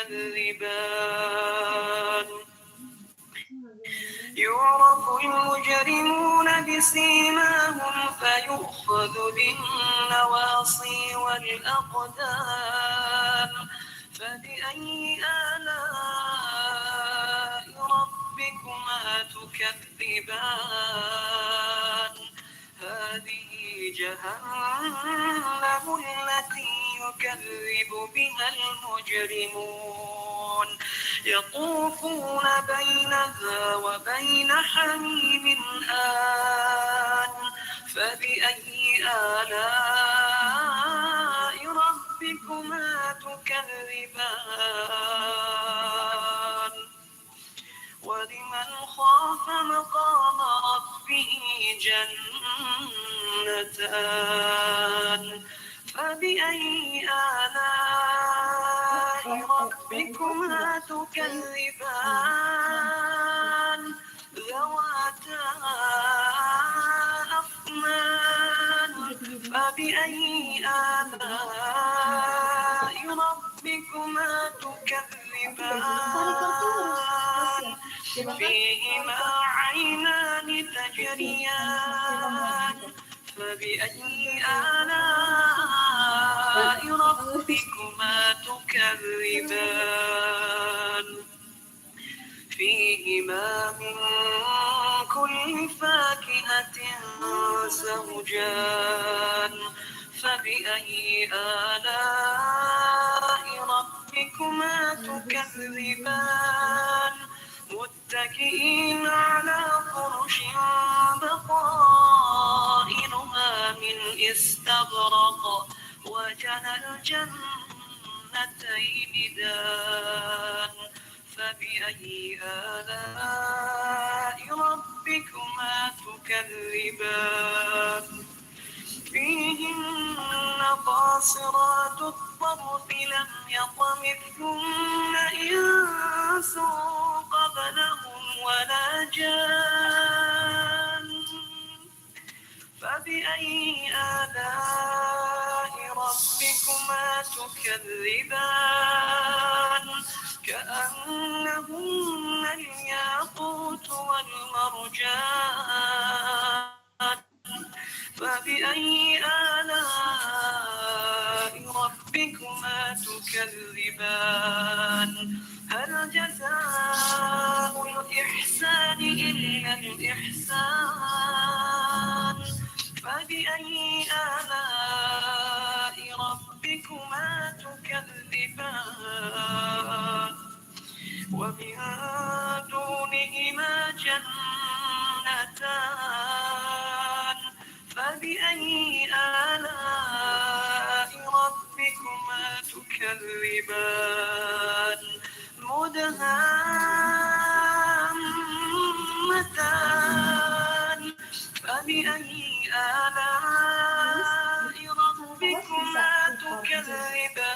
تكذبان يعرف المجرمون بسيماهم فيؤخذ بالنواصي والأقدام فبأي آلاء ربكما تكذبان هذه جهنم التي يكذب بها المجرمون يطوفون بينها وبين حميم آن فبأي آلاء ربكما تكذبان ولمن خاف مقام ربه جنتان فبأي آلاء ربكما تكذبان ذواتا أفنان فبأي آلاء ربكما تكذبان فيهما عينان تجريان فبأي آلاء ربكما تكذبان فيهما من كل فاكهة زوجان فبأي آلاء ربكما تكذبان متكئين على فرش بطائنها من استبرق وجنى الجنتين دان فبأي آلاء ربكما تكذبان فيهن قاصرات الطرف لم يطمثهن إنس قبلهم ولا جان فبأي آلاء ربكما تكذبان كأنهن الياقوت والمرجان فبأي آلاء ربكما تكذبان هل جزاء الإحسان إلا الإحسان فبأي آلاء ربكما تكذبان ومن دونهما جنتان فبأي آلاء ربكما تكذبان مدهامتان فبأي آلاء ربكما تكذبان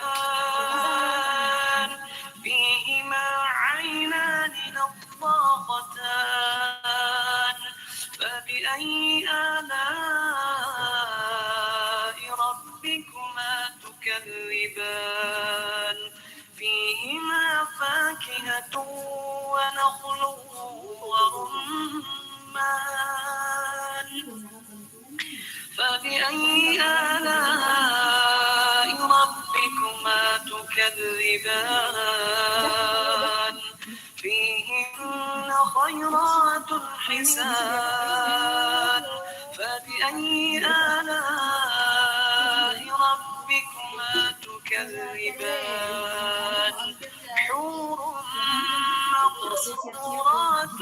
فيهما عينان نضاختان فبأي آلاء ربكما تكذبان فيهما فاكهة ونخل ورمان فبأي آلاء ربكما تكذبان فيهن خيرات حسان فبأي آلاء ربكما تكذبان حور مقصورات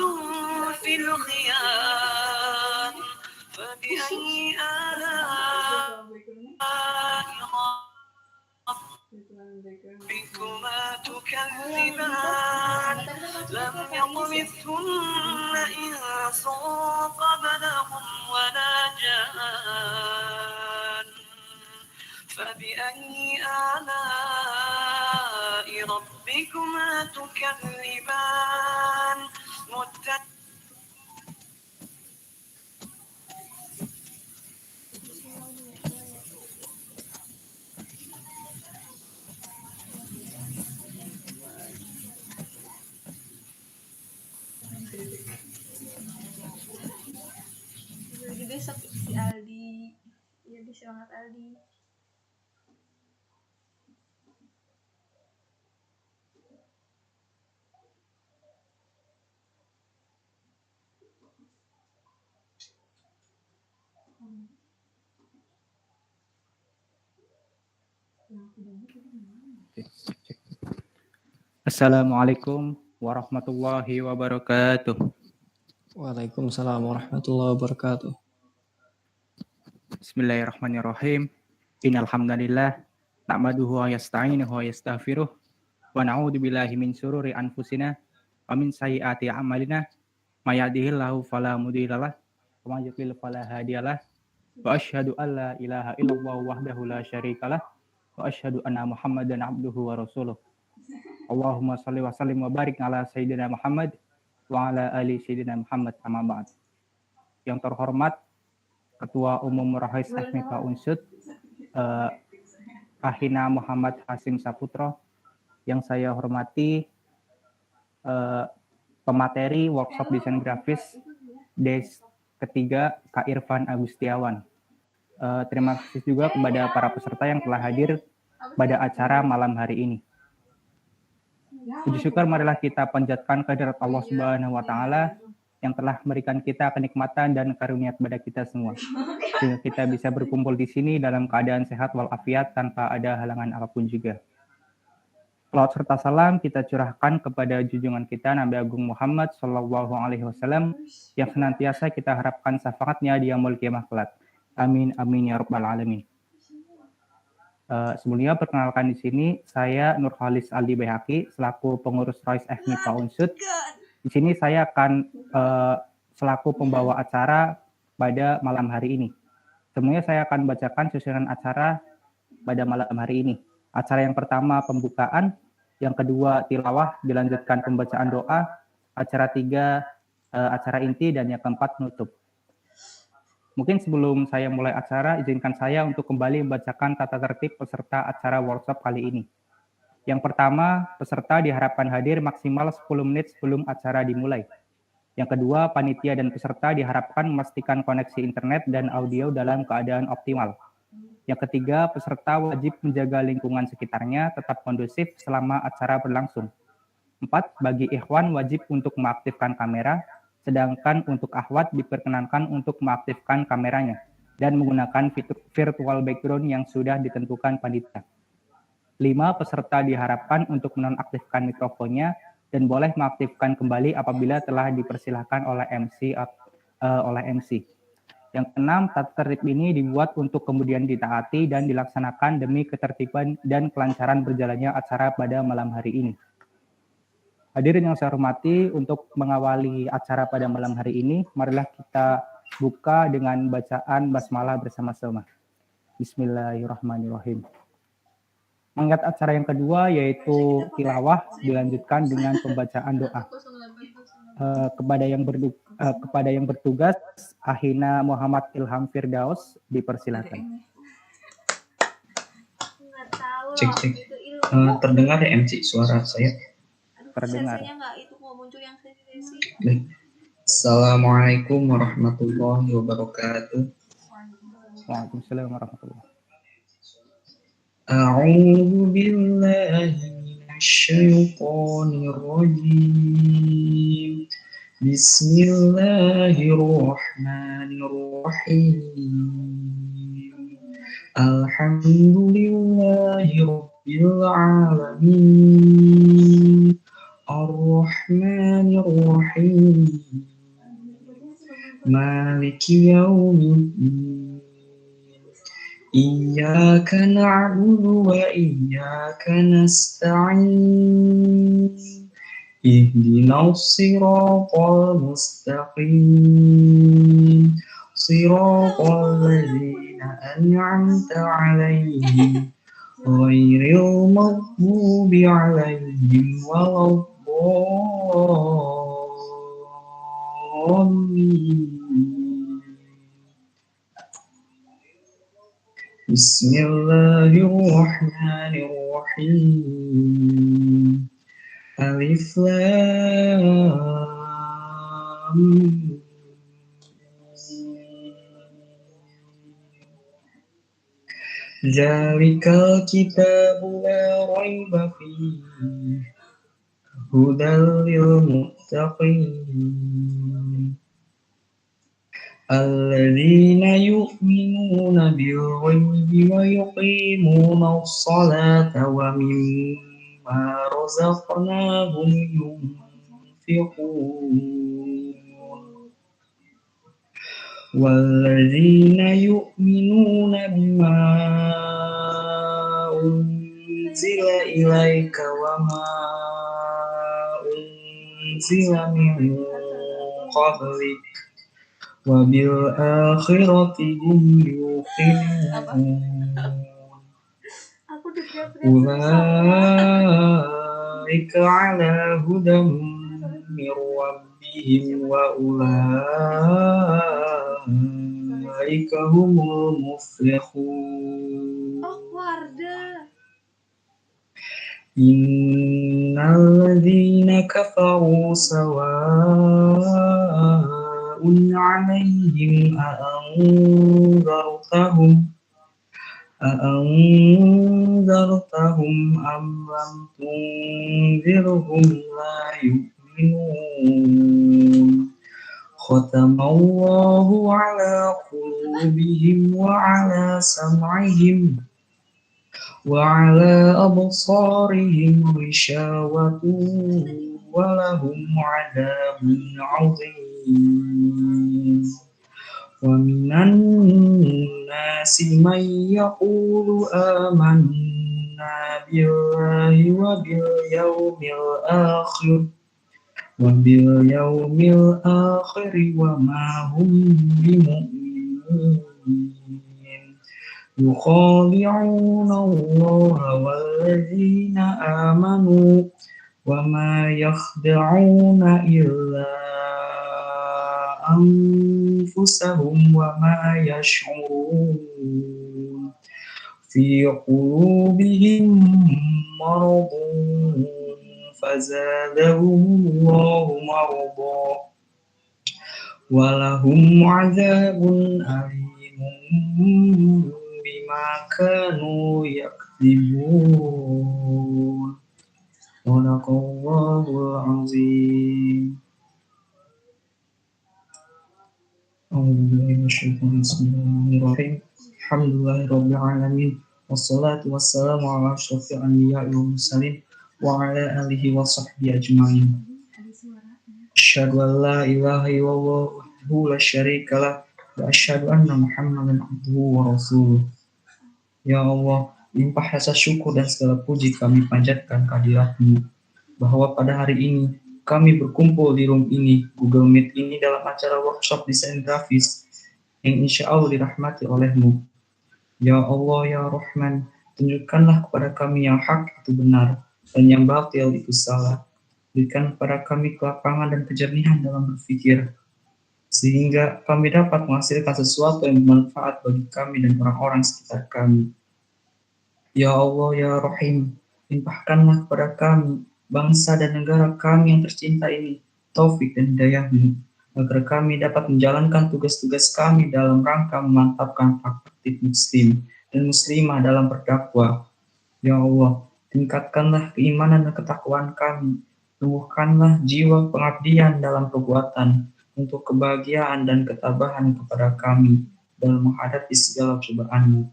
في الخيام فبأي آلاء ربكما تكذبان لم يطمثهن إنس قبلهم ولا جان فبأي آلاء ربكما تكذبان banget Aldi. Assalamualaikum warahmatullahi wabarakatuh. Waalaikumsalam warahmatullahi wabarakatuh. Bismillahirrahmanirrahim. Innal hamdalillah nahmaduhu wa yasta'inuhu wa yastaghfiruh wa na'udzu billahi min syururi anfusina wa min sayyiati a'malina may yahdihillahu fala mudhillalah wa may yudhlil fala hadiyalah wa asyhadu an la ilaha illallah wahdahu la syarikalah wa asyhadu anna Muhammadan abduhu wa rasuluh. Allahumma shalli wa sallim wa barik ala sayyidina Muhammad wa ala ali sayyidina Muhammad amma ba'd. Yang terhormat Ketua Umum Rahis FMIPA Unsud, Ahina Muhammad Hasim Saputro, yang saya hormati pemateri workshop desain grafis des ketiga Kak Irfan Agustiawan. Terima kasih juga kepada para peserta yang telah hadir pada acara malam hari ini. Puji syukur marilah kita panjatkan kehadirat Allah Subhanahu wa taala yang telah memberikan kita kenikmatan dan karunia kepada kita semua. Sehingga kita bisa berkumpul di sini dalam keadaan sehat walafiat tanpa ada halangan apapun juga. Salawat serta salam kita curahkan kepada junjungan kita Nabi Agung Muhammad Shallallahu Alaihi Wasallam yang senantiasa kita harapkan syafaatnya di yaumul qiyamah kelak. Amin amin ya rabbal alamin. Sebelumnya perkenalkan di sini saya Nurhalis Aldi Behaki selaku pengurus Rois FMIPA Unsud. Di sini saya akan selaku pembawa acara pada malam hari ini. Semuanya saya akan bacakan susunan acara pada malam hari ini. Acara yang pertama pembukaan, yang kedua tilawah, dilanjutkan pembacaan doa, acara tiga acara inti, dan yang keempat penutup. Mungkin sebelum saya mulai acara, izinkan saya untuk kembali membacakan tata tertib peserta acara workshop kali ini. Yang pertama, peserta diharapkan hadir maksimal 10 menit sebelum acara dimulai. Yang kedua, panitia dan peserta diharapkan memastikan koneksi internet dan audio dalam keadaan optimal. Yang ketiga, peserta wajib menjaga lingkungan sekitarnya tetap kondusif selama acara berlangsung. 4, bagi ikhwan wajib untuk mengaktifkan kamera, sedangkan untuk akhwat diperkenankan untuk mengaktifkan kameranya dan menggunakan virtual background yang sudah ditentukan panitia. 5, peserta diharapkan untuk menonaktifkan mikrofonnya dan boleh mengaktifkan kembali apabila telah dipersilahkan oleh MC. Yang keenam, tata tertib ini dibuat untuk kemudian ditaati dan dilaksanakan demi ketertiban dan kelancaran berjalannya acara pada malam hari ini. Hadirin yang saya hormati, untuk mengawali acara pada malam hari ini, marilah kita buka dengan bacaan basmalah bersama-sama. Bismillahirrahmanirrahim. Mengingat acara yang kedua yaitu tilawah dilanjutkan dengan pembacaan doa. Kepada yang bertugas, Ahina Muhammad Ilham Firdaus dipersilakan. Cek. Terdengar ya MC suara saya? Terdengar. Baik. Assalamualaikum warahmatullahi wabarakatuh. Waalaikumsalam warahmatullahi wabarakatuh. أعوذ بالله من الشيطان الرجيم بسم الله الرحمن الرحيم الحمد لله رب العالمين الرحمن الرحيم مالك يوم الدين إياك نعبد وإياك نستعين اهدنا الصراط المستقيم صراط الذين أنعمت عليهم غير المغضوب عليهم ولا الضالين بسم الله الرحمن الرحيم ألف لام Zalikal kitabu la raiba fihi hudal lil muttaqin alladzina yu'minuna bil ghaibi wa yuqimuna as-salata wa mimma razaqnahum yunfiqun والذين يؤمنون بما أنزل إليك وما أنزل من قبلك وبالآخرة هم يوقنون أولئك على هدى من ربهم وأولئك هم المفلحون إن الذين كفروا سواء عليهم أأنذرتهم أم لم تنذرهم لا يؤمنون ختم الله على قلوبهم وعلى سمعهم وعلى أبصارهم غشاوة ولهم عذاب عظيم ومن الناس من يقول آمنا بالله وباليوم الآخر وما هم بمؤمنين يخادعون الله والذين آمنوا وما يخدعون إلا أنفسهم وما يشعرون في قلوبهم مرض فزادهم الله مرضا ولهم عذاب أليم بما كانوا يكذبون صدق الله العظيم. Bismillahirrahmanirrahim. Alhamdulillahirabbil alamin. Wassalatu wassalamu ala asyrofil anbiya'i wal mursalin wa ala alihi wa sahbihi ajmain. Asyhadu an la ilaha illallah wahdahu la syarika lah wa asyhadu anna Muhammadan abduhu wa rasuluh. Ya Allah, limpah rasa syukur dan segala puji kami panjatkan kehadirat-Mu bahwa pada hari ini kami berkumpul di room ini, Google Meet ini dalam acara workshop desain grafis yang insya Allah dirahmati oleh-Mu. Ya Allah, Ya Rahman, tunjukkanlah kepada kami yang hak itu benar dan yang batil itu salah. Berikan kepada kami kelapangan dan kejernihan dalam berpikir, sehingga kami dapat menghasilkan sesuatu yang bermanfaat bagi kami dan orang-orang sekitar kami. Ya Allah, Ya Rahim, limpahkanlah kepada kami, bangsa dan negara kami yang tercinta ini, taufik dan hidayah-Mu, agar kami dapat menjalankan tugas-tugas kami dalam rangka memantapkan praktik muslim dan muslimah dalam berdakwah. Ya Allah, tingkatkanlah keimanan dan ketakwaan kami, tumbuhkanlah jiwa pengabdian dalam perbuatan untuk kebahagiaan dan ketabahan kepada kami dalam menghadapi segala cobaan-Mu.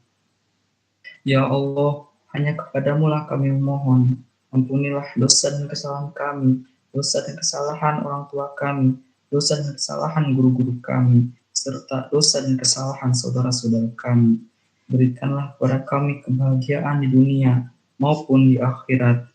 Ya Allah, hanya kepadamu lah kami memohon. Ampunilah dosa dan kesalahan kami, dosa dan kesalahan orang tua kami, dosa dan kesalahan guru-guru kami, serta dosa dan kesalahan saudara-saudara kami. Berikanlah kepada kami kebahagiaan di dunia maupun di akhirat.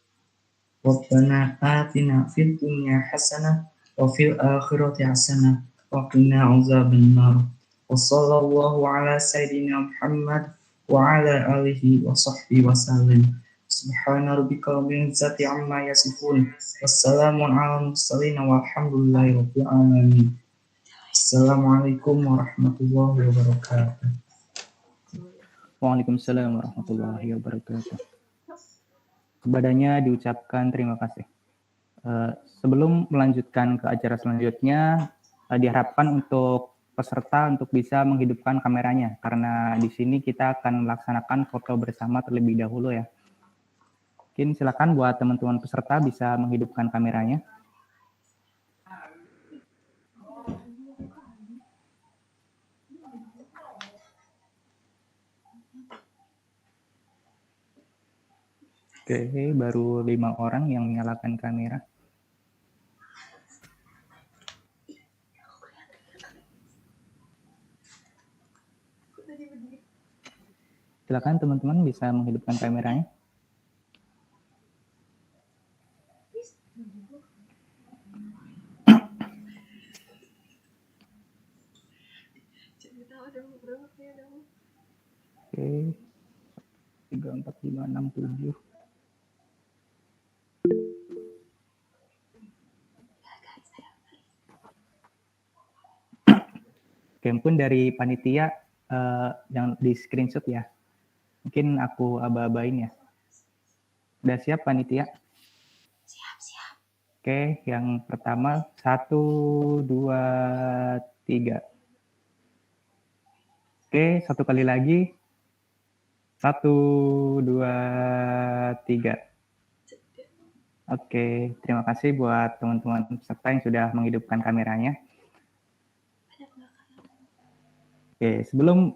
Rabbana atina fid dunya hasanah wa fil akhirati hasanah wa qina azabannar. Wa sallallahu ala sayyidina Muhammad wa ala alihi wa sahbihi wa sallam. Subhana rabbika rabbil izzati amma yasifun. Wassalamun ala mursalin walhamdulillahi rabbil alamin. Assalamualaikum warahmatullahi wabarakatuh. Waalaikumsalam warahmatullahi wabarakatuh. Kepadanya diucapkan terima kasih. Sebelum melanjutkan ke acara selanjutnya, diharapkan untuk peserta untuk bisa menghidupkan kameranya, karena di sini kita akan melaksanakan foto bersama terlebih dahulu ya. Mungkin silakan buat teman-teman peserta bisa menghidupkan kameranya. Oke, baru 5 orang yang menyalakan kamera. Silakan teman-teman bisa menghidupkan kameranya. Oke, 3, 4, 5, 6, 7. Oke, mungkin dari panitia yang di screenshot ya. Mungkin aku aba-abain ya. Udah siap panitia? Siap. Oke, yang pertama 1, 2, 3. Oke, satu kali lagi. 1, 2, 3. Oke, terima kasih buat teman-teman peserta yang sudah menghidupkan kameranya. Oke, sebelum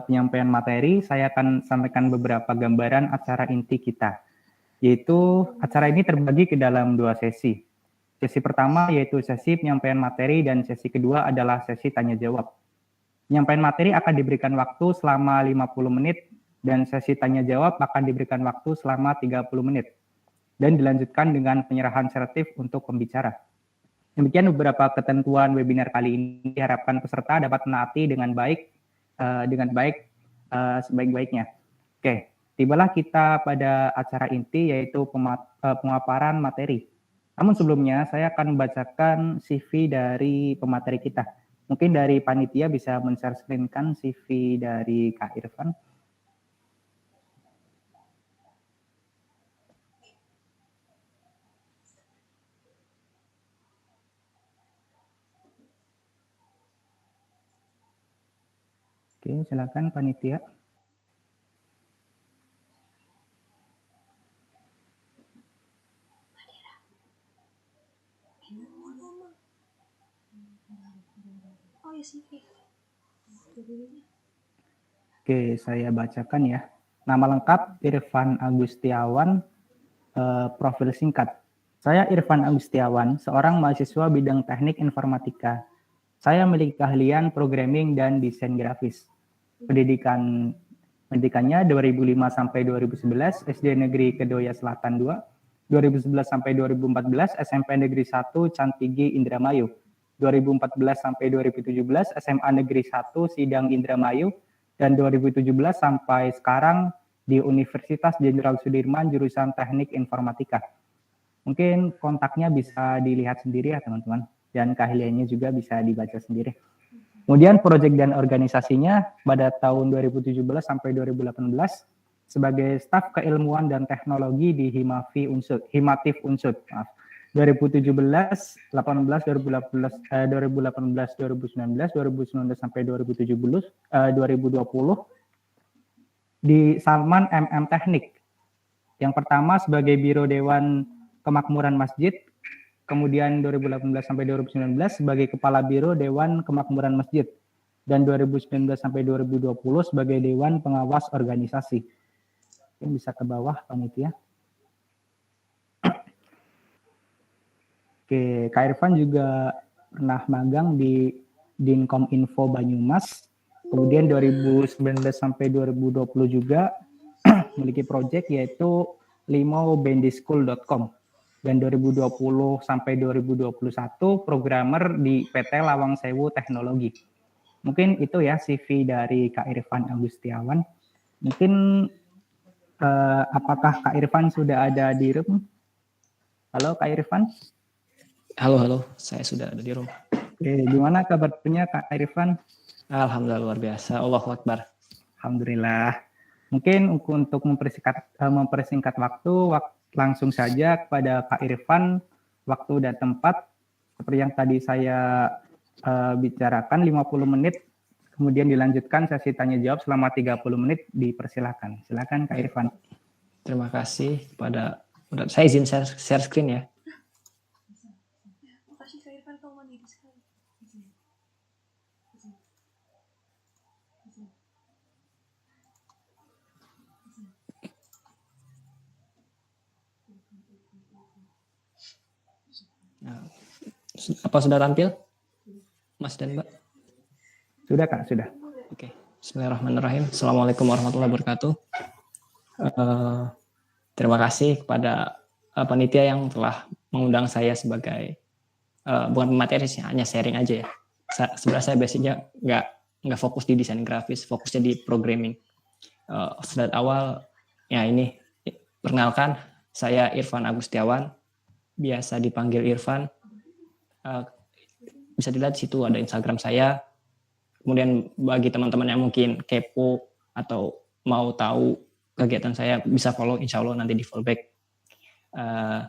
penyampaian materi, saya akan sampaikan beberapa gambaran acara inti kita. Yaitu acara ini terbagi ke dalam 2 sesi. Sesi pertama yaitu sesi penyampaian materi dan sesi kedua adalah sesi tanya jawab. Penyampaian materi akan diberikan waktu selama 50 menit dan sesi tanya jawab akan diberikan waktu selama 30 menit dan dilanjutkan dengan penyerahan sertif untuk pembicara. Demikian beberapa ketentuan webinar kali ini, diharapkan peserta dapat menaati dengan baik sebaik-baiknya. Oke, tibalah kita pada acara inti yaitu pemaparan materi. Namun sebelumnya saya akan membacakan CV dari pemateri kita. Mungkin dari panitia bisa men-share screen-kan CV dari Kak Irfan. Oke, silakan panitia. Oke, saya bacakan ya. Nama lengkap Irfan Agustiawan, profil singkat. Saya Irfan Agustiawan, seorang mahasiswa bidang teknik informatika. Saya memiliki keahlian programming dan desain grafis. Pendidikannya 2005 sampai 2011 SD Negeri Kedoya Selatan 2, 2011 sampai 2014 SMP Negeri 1 Cantigi Indramayu, 2014 sampai 2017 SMA Negeri 1 Sidang Indramayu, dan 2017 sampai sekarang di Universitas Jenderal Sudirman jurusan Teknik Informatika. Mungkin kontaknya bisa dilihat sendiri ya teman-teman, dan keahliannya juga bisa dibaca sendiri. Kemudian proyek dan organisasinya pada tahun 2017 sampai 2018 sebagai staf keilmuan dan teknologi di Himatif Unsud. 2017, 18, 2018, 2019 sampai 2020 di Salman MM Teknik. Yang pertama sebagai Biro Dewan Kemakmuran Masjid, kemudian 2018 sampai 2019 sebagai Kepala Biro Dewan Kemakmuran Masjid, dan 2019 sampai 2020 sebagai Dewan Pengawas Organisasi. Ini bisa ke bawah panitia. Oke, Kak Irfan juga pernah magang di Dinkom Info Banyumas. Kemudian 2019 sampai 2020 juga memiliki proyek yaitu limobandischool.com. Dan 2020 sampai 2021 programmer di PT Lawang Sewu Teknologi. Mungkin itu ya CV dari Kak Irfan Agustiawan. Mungkin apakah Kak Irfan sudah ada di room? Halo Kak Irfan? Halo, saya sudah ada di rumah. Oke, gimana kabarnya Kak Irfan? Alhamdulillah luar biasa. Allahu Akbar. Alhamdulillah. Mungkin untuk mempersingkat waktu, langsung saja kepada Kak Irfan, waktu dan tempat. Seperti yang tadi saya bicarakan 50 menit, kemudian dilanjutkan sesi tanya jawab selama 30 menit, dipersilahkan. Silakan Kak Irfan. Terima kasih kepada, saya izin share screen ya. Nah, apa sudah tampil, Mas dan Mbak? Sudah Kak, sudah. Oke, Bismillahirrahmanirrahim. Assalamualaikum warahmatullahi wabarakatuh. Terima kasih kepada panitia yang telah mengundang saya sebagai bukan pemateri sih, hanya sharing aja ya. Sebenarnya saya basicnya nggak fokus di desain grafis, fokusnya di programming. Dari awal ya ini, perkenalkan saya Irfan Agustiawan, biasa dipanggil Irfan. Bisa dilihat di situ ada Instagram saya. Kemudian bagi teman-teman yang mungkin kepo atau mau tahu kegiatan saya, bisa follow, insya Allah nanti di fallback.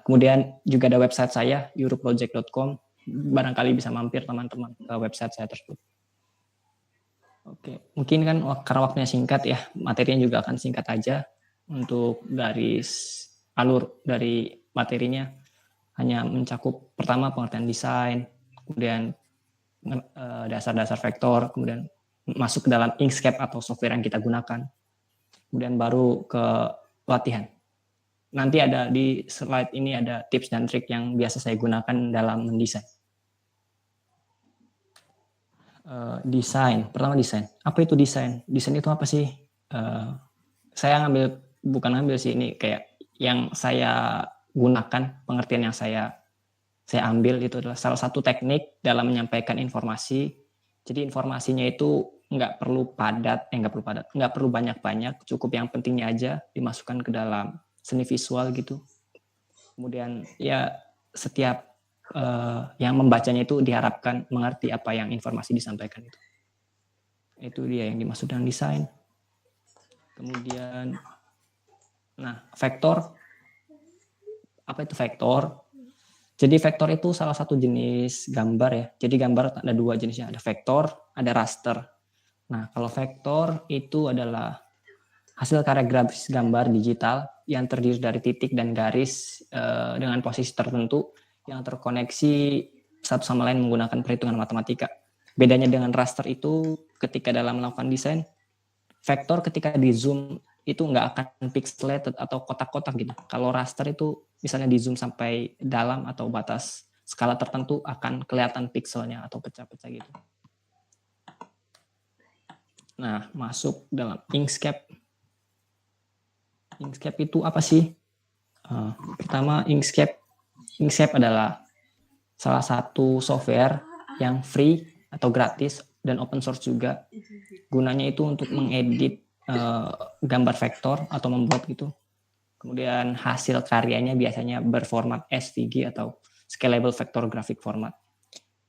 Kemudian juga ada website saya, europroject.com. Barangkali bisa mampir teman-teman ke website saya tersebut. Oke, mungkin kan karena waktunya singkat ya, materinya juga akan singkat aja. Untuk garis alur dari materinya hanya mencakup pertama pengertian desain, kemudian dasar-dasar vektor, kemudian masuk ke dalam Inkscape atau software yang kita gunakan, kemudian baru ke latihan. Nanti ada di slide ini ada tips dan trik yang biasa saya gunakan dalam mendesain. Desain, pertama desain. Apa itu desain? Desain itu apa sih? Saya bukan ngambil sih, ini kayak yang saya gunakan, pengertian yang saya ambil itu adalah salah satu teknik dalam menyampaikan informasi. Jadi informasinya itu nggak perlu banyak-banyak, cukup yang pentingnya aja dimasukkan ke dalam seni visual gitu. Kemudian ya setiap yang membacanya itu diharapkan mengerti apa yang informasi disampaikan itu. Itu dia yang dimaksud dengan desain. Kemudian, vektor. Apa itu vektor? Jadi vektor itu salah satu jenis gambar ya. Jadi gambar ada dua jenisnya, ada vektor, ada raster. Nah, kalau vektor itu adalah hasil karya grafis gambar digital yang terdiri dari titik dan garis dengan posisi tertentu yang terkoneksi satu sama lain menggunakan perhitungan matematika. Bedanya dengan raster itu ketika dalam melakukan desain, vektor ketika di zoom itu nggak akan pixelated atau kotak-kotak gitu. Kalau raster itu misalnya di zoom sampai dalam atau batas skala tertentu akan kelihatan pixelnya atau pecah-pecah gitu. Nah, masuk dalam Inkscape. Inkscape itu apa sih? Pertama, Inkscape adalah salah satu software yang free atau gratis dan open source juga. Gunanya itu untuk mengedit gambar vektor atau membuat gitu. Kemudian hasil karyanya biasanya berformat SVG atau Scalable Vector Graphic Format.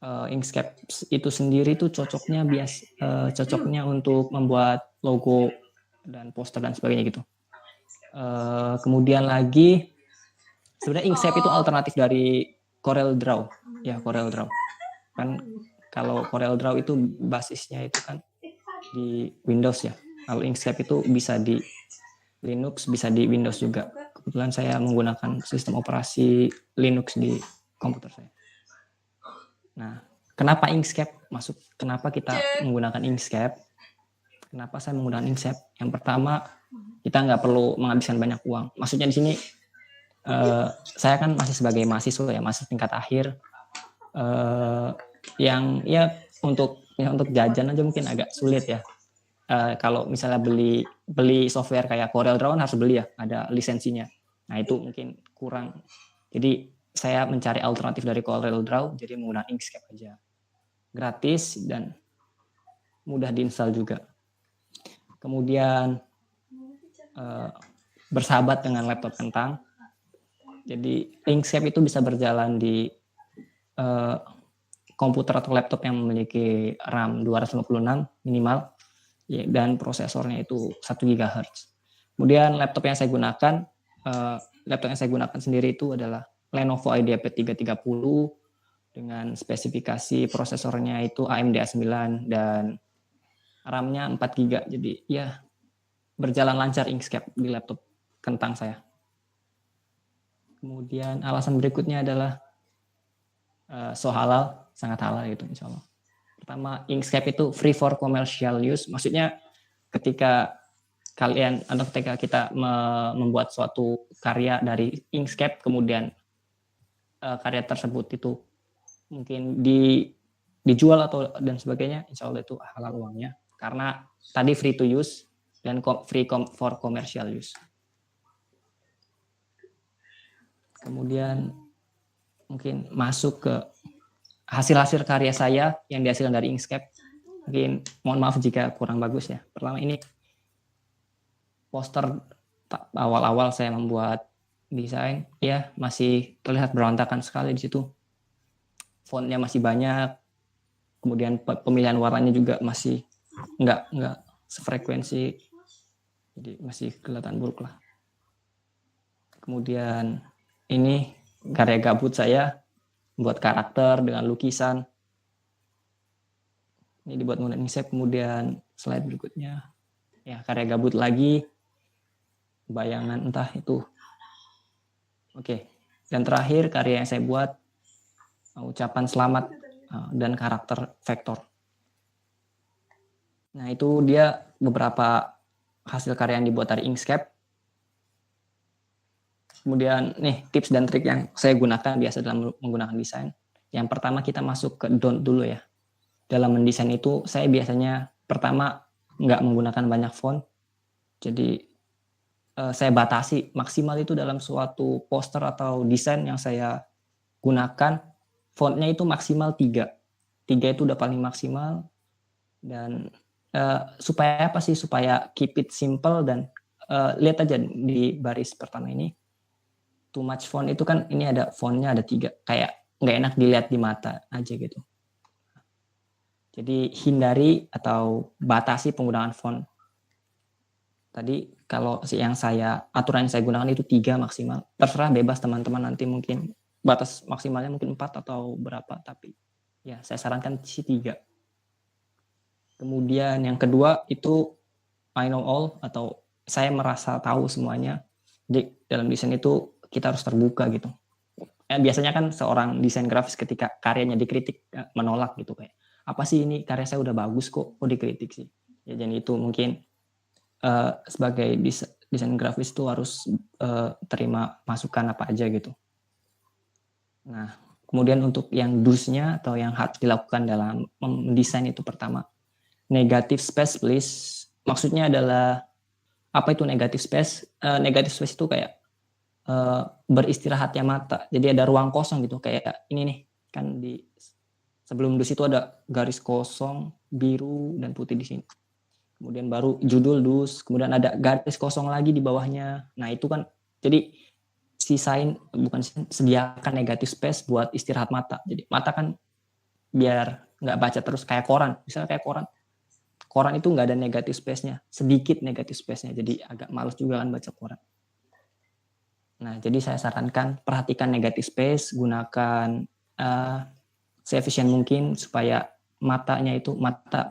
Inkscape itu sendiri tuh cocoknya untuk membuat logo dan poster dan sebagainya gitu. Kemudian lagi sebenarnya Inkscape itu alternatif dari CorelDRAW. Ya, CorelDRAW. Kan kalau CorelDRAW itu basisnya itu kan di Windows ya. Kalau Inkscape itu bisa di Linux, bisa di Windows juga. Kebetulan saya menggunakan sistem operasi Linux di komputer saya. Nah, kenapa Inkscape masuk? Kenapa kita menggunakan Inkscape? Kenapa saya menggunakan Inkscape? Yang pertama, kita nggak perlu menghabiskan banyak uang. Maksudnya di sini, saya kan masih sebagai mahasiswa ya, masih tingkat akhir. Yang ya untuk jajan aja mungkin agak sulit ya. Kalau misalnya beli software kayak CorelDRAW harus beli ya, ada lisensinya. Nah itu mungkin kurang. Jadi saya mencari alternatif dari CorelDRAW, jadi menggunakan Inkscape aja. Gratis dan mudah diinstal juga. Kemudian bersahabat dengan laptop kentang. Jadi Inkscape itu bisa berjalan di komputer atau laptop yang memiliki RAM 256 minimal. Dan prosesornya itu 1 GHz. Kemudian laptop yang saya gunakan sendiri itu adalah Lenovo IdeaPad 330 dengan spesifikasi prosesornya itu AMD A9 dan RAM-nya 4 GB. Jadi ya berjalan lancar Inkscape di laptop kentang saya. Kemudian alasan berikutnya adalah so halal, sangat halal gitu insya Allah. Pertama, Inkscape itu free for commercial use. Maksudnya ketika kalian atau ketika kita membuat suatu karya dari Inkscape, kemudian karya tersebut itu mungkin dijual atau dan sebagainya, insya Allah itu halal uangnya. Karena tadi free to use dan free for commercial use. Kemudian mungkin masuk ke hasil-hasil karya saya yang dihasilkan dari Inkscape. Mungkin mohon maaf jika kurang bagus ya. Pertama ini poster awal-awal saya membuat desain, ya masih terlihat berantakan sekali di situ. Fontnya masih banyak, kemudian pemilihan warnanya juga masih nggak sefrekuensi, jadi masih kelihatan buruk lah. Kemudian ini karya gabut saya, buat karakter dengan lukisan. Ini dibuat menggunakan Inkscape. Kemudian slide berikutnya, ya karya gabut lagi, bayangan entah itu. Oke, dan terakhir karya yang saya buat ucapan selamat dan karakter vektor. Nah itu dia beberapa hasil karya yang dibuat dari Inkscape. Kemudian nih tips dan trik yang saya gunakan biasa dalam menggunakan desain. Yang pertama kita masuk ke don't dulu ya. Dalam mendesain itu saya biasanya pertama nggak menggunakan banyak font. Jadi saya batasi maksimal itu dalam suatu poster atau desain yang saya gunakan, fontnya itu maksimal 3. 3 itu udah paling maksimal. Dan supaya apa sih? Supaya keep it simple dan lihat aja di baris pertama ini. Too much font itu kan ini ada fontnya ada 3. Kayak nggak enak dilihat di mata aja gitu. Jadi hindari atau batasi penggunaan font. Tadi kalau yang aturan yang saya gunakan itu 3 maksimal. Terserah bebas teman-teman nanti mungkin batas maksimalnya mungkin 4 atau berapa. Tapi ya saya sarankan sih 3. Kemudian yang kedua itu I know all atau saya merasa tahu semuanya. Jadi dalam desain itu kita harus terbuka gitu. Biasanya kan seorang desain grafis ketika karyanya dikritik menolak gitu kayak apa sih ini karya saya udah bagus kok dikritik sih. Ya jadi itu mungkin sebagai desain grafis itu harus terima masukan apa aja gitu. Nah, kemudian untuk yang do's-nya atau yang harus dilakukan dalam mendesain itu pertama, negative space please. Maksudnya adalah apa itu negative space? Negative space itu kayak beristirahatnya mata. Jadi ada ruang kosong gitu kayak ini nih kan di sebelum dus itu ada garis kosong biru dan putih di sini. Kemudian baru judul dus, kemudian ada garis kosong lagi di bawahnya. Nah itu kan, jadi sediakan negative space buat istirahat mata. Jadi mata kan biar nggak baca terus kayak koran. Misalnya kayak koran itu nggak ada negative space-nya, sedikit negative space-nya. Jadi agak males juga kan baca koran. Nah jadi saya sarankan perhatikan negative space, gunakan se-efisien mungkin supaya mata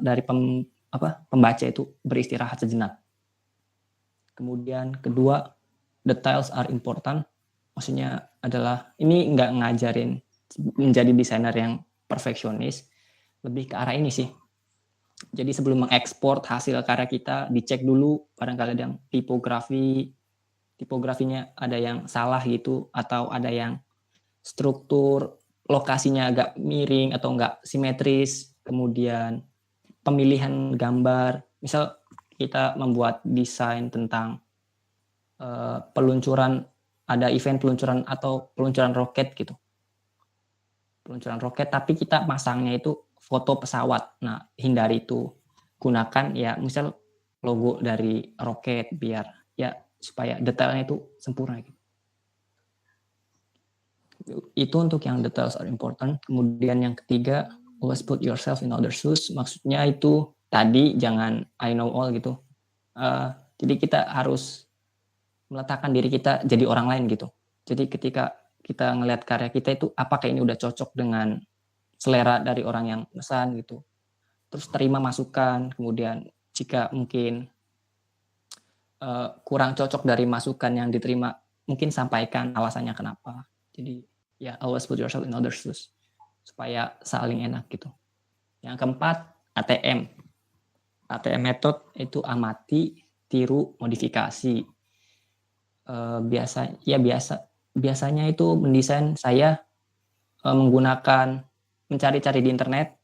dari pembaca itu beristirahat sejenak. Kemudian kedua, details are important. Maksudnya adalah ini nggak ngajarin menjadi desainer yang perfeksionis, lebih ke arah ini sih. Jadi sebelum mengekspor hasil karya kita, dicek dulu barangkali ada yang tipografinya ada yang salah gitu, atau ada yang struktur lokasinya agak miring atau nggak simetris. Kemudian pemilihan gambar, misal kita membuat desain tentang peluncuran, ada event peluncuran atau peluncuran roket gitu. Peluncuran roket, tapi kita masangnya itu foto pesawat. Nah, hindari itu. Gunakan ya misal logo dari roket biar ya supaya detailnya itu sempurna gitu. Itu untuk yang details are important. Kemudian yang ketiga, always put yourself in other shoes. Maksudnya itu tadi jangan I know all gitu. Jadi kita harus meletakkan diri kita jadi orang lain gitu. Jadi ketika kita ngelihat karya kita itu apakah ini udah cocok dengan selera dari orang yang pesan gitu. Terus terima masukan, kemudian jika mungkin kurang cocok dari masukan yang diterima, mungkin sampaikan alasannya kenapa. Jadi ya always put yourself in others' shoes supaya saling enak gitu. Yang keempat, ATM. ATM method itu amati, tiru, modifikasi. Biasanya itu mendesain saya menggunakan mencari-cari di internet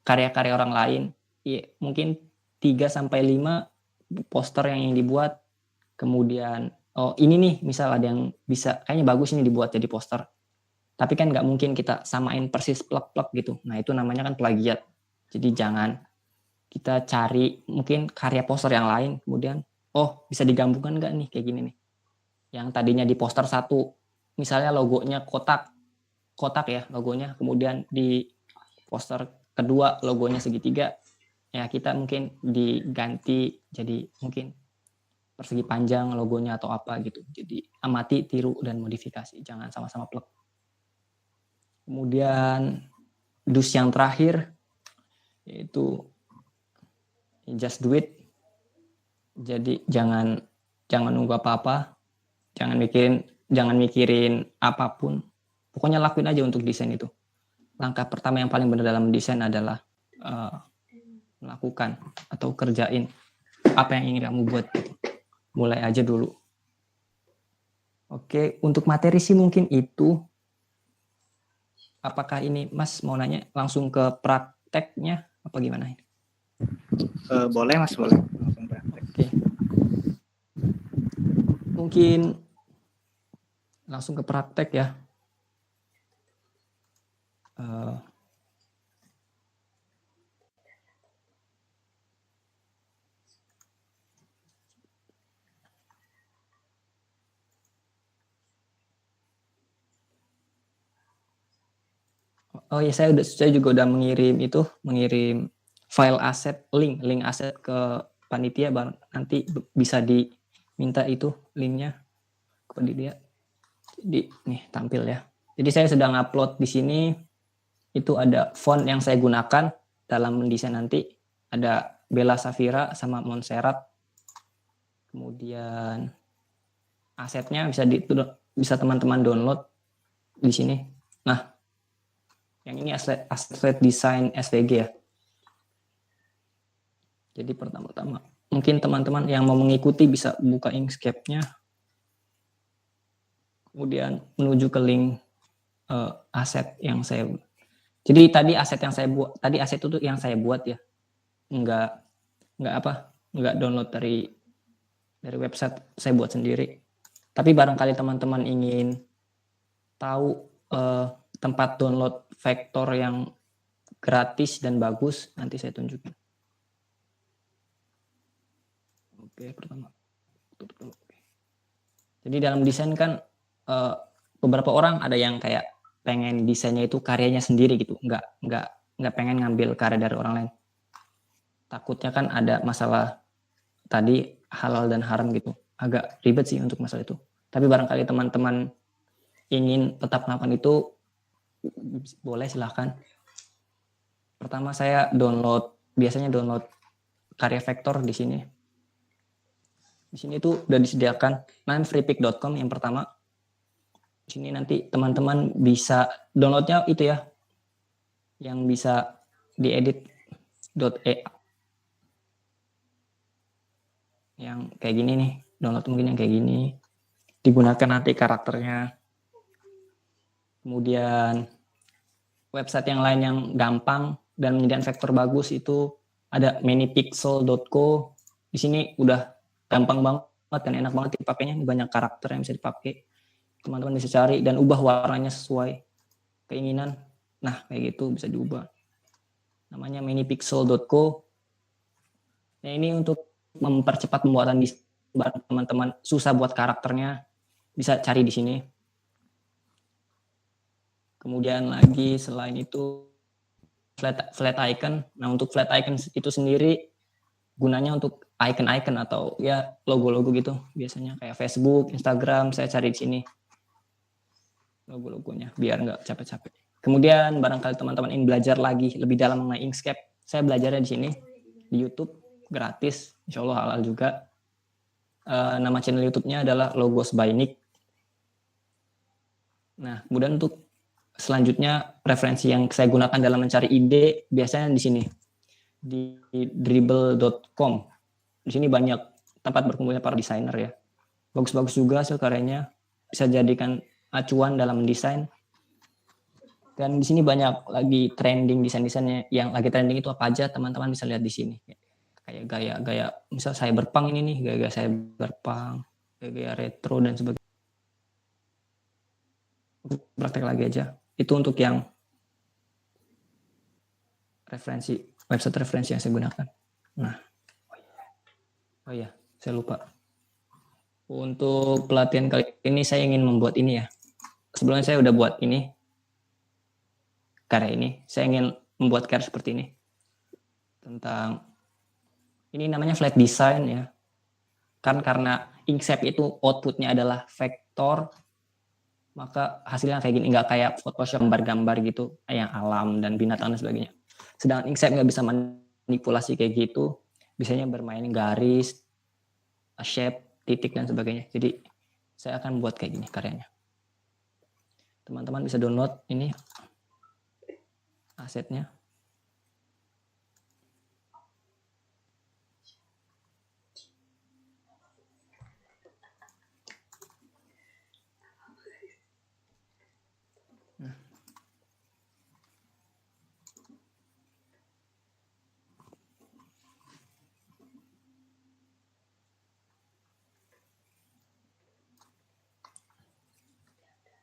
karya-karya orang lain. Ya, mungkin 3-5 poster yang dibuat, kemudian ini nih misal ada yang bisa kayaknya bagus ini dibuat jadi poster, tapi kan nggak mungkin kita samain persis plek-plek gitu. Nah itu namanya kan plagiat. Jadi jangan kita cari mungkin karya poster yang lain, kemudian bisa digabungkan nggak nih kayak gini nih, yang tadinya di poster satu misalnya logonya kotak ya logonya, kemudian di poster kedua logonya segitiga, ya kita mungkin diganti jadi mungkin persegi panjang logonya atau apa gitu. Jadi amati, tiru, dan modifikasi, jangan sama-sama plek. Kemudian dus yang terakhir yaitu just do it. Jadi jangan nunggu apa-apa, jangan mikirin apapun, pokoknya lakuin aja untuk desain itu. Langkah pertama yang paling benar dalam desain adalah melakukan atau kerjain apa yang ingin kamu buat. Mulai aja dulu. Oke, untuk materi sih mungkin itu. Apakah ini Mas mau nanya langsung ke prakteknya apa gimana? Boleh Mas, boleh. Langsung praktek. Oke. Mungkin langsung ke praktek ya. Oh ya, saya juga udah mengirim file aset, link aset ke panitia, nanti bisa diminta itu linknya ke panitia. Jadi nih tampil ya. Jadi saya sedang upload di sini. Itu ada font yang saya gunakan dalam mendesain nanti. Ada Bella Safira sama Montserrat. Kemudian asetnya bisa teman-teman download di sini. Nah, yang ini aset desain SVG ya. Jadi pertama-tama mungkin teman-teman yang mau mengikuti bisa buka Inkscape-nya. Kemudian menuju ke link aset yang saya. Jadi tadi aset itu yang saya buat ya. Enggak download dari website, saya buat sendiri. Tapi barangkali teman-teman ingin tahu tempat download vektor yang gratis dan bagus, nanti saya tunjukin. Oke, pertama. Jadi dalam desain kan beberapa orang ada yang kayak pengen desainnya itu karyanya sendiri gitu, nggak pengen ngambil karya dari orang lain. Takutnya kan ada masalah tadi halal dan haram gitu, agak ribet sih untuk masalah itu. Tapi barangkali teman-teman ingin tetap melakukan itu, boleh silahkan. Pertama saya biasanya download karya vektor di sini. Di sini tuh udah disediakan freepik.com yang pertama. Di sini nanti teman-teman bisa downloadnya itu ya, yang bisa diedit yang kayak gini nih, download mungkin yang kayak gini, digunakan nanti karakternya. Kemudian website yang lain yang gampang dan menyediakan vektor bagus itu ada manypixel.co. Di sini udah gampang banget dan enak banget dipakainya, banyak karakter yang bisa dipakai. Teman-teman bisa cari dan ubah warnanya sesuai keinginan. Nah, kayak gitu bisa diubah. Namanya manypixel.co. Nah, ini untuk mempercepat pembuatan teman-teman susah buat karakternya, bisa cari di sini. Kemudian lagi selain itu flat icon. Nah, untuk flat icon itu sendiri gunanya untuk icon-icon atau ya logo-logo gitu. Biasanya kayak Facebook, Instagram, saya cari di sini logo-logonya biar nggak capek-capek. Kemudian barangkali teman-teman ingin belajar lagi lebih dalam mengenai Inkscape, saya belajarnya di sini di YouTube gratis, insya Allah halal juga. Nama channel YouTube-nya adalah Logos by Nick. Nah, kemudian untuk selanjutnya referensi yang saya gunakan dalam mencari ide biasanya di sini di dribble.com. Di sini banyak tempat berkumpulnya para desainer ya. Bagus-bagus juga hasil karyanya, bisa jadikan acuan dalam mendesain. Dan di sini banyak lagi trending desain-desainnya. Yang lagi trending itu apa aja, teman-teman bisa lihat di sini. Kayak gaya-gaya, misal cyberpunk ini nih, gaya-gaya cyberpunk, gaya-gaya retro dan sebagainya. Praktek lagi aja. Itu untuk yang referensi, website referensi yang saya gunakan. Nah, oh iya, saya lupa. Untuk pelatihan kali ini saya ingin membuat ini ya. Sebelumnya saya udah buat ini, karya ini. Saya ingin membuat karya seperti ini. Tentang, ini namanya flat design ya. Kan karena Inkscape itu outputnya adalah vektor, maka hasilnya kayak gini, nggak kayak Photoshop gambar-gambar gitu, yang alam dan binatang dan sebagainya. Sedangkan Inkscape nggak bisa manipulasi kayak gitu, biasanya bermain garis, shape, titik dan sebagainya. Jadi saya akan buat kayak gini karyanya. Teman-teman bisa download ini asetnya.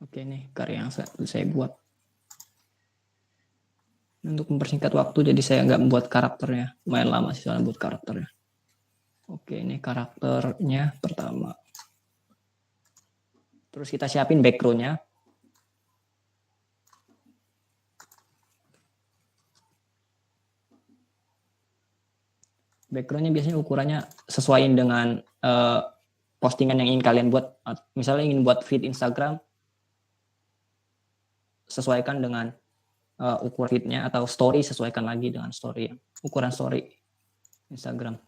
Oke nih karya yang saya buat. Untuk mempersingkat waktu jadi saya nggak membuat karakternya. Lumayan lama sih soalnya buat karakternya. Oke ini karakternya pertama. Terus kita siapin background-nya. Background-nya biasanya ukurannya sesuaiin dengan postingan yang ingin kalian buat. Misalnya ingin buat feed Instagram, sesuaikan dengan ukuran feed-nya, atau story sesuaikan lagi dengan story, ukuran story Instagram.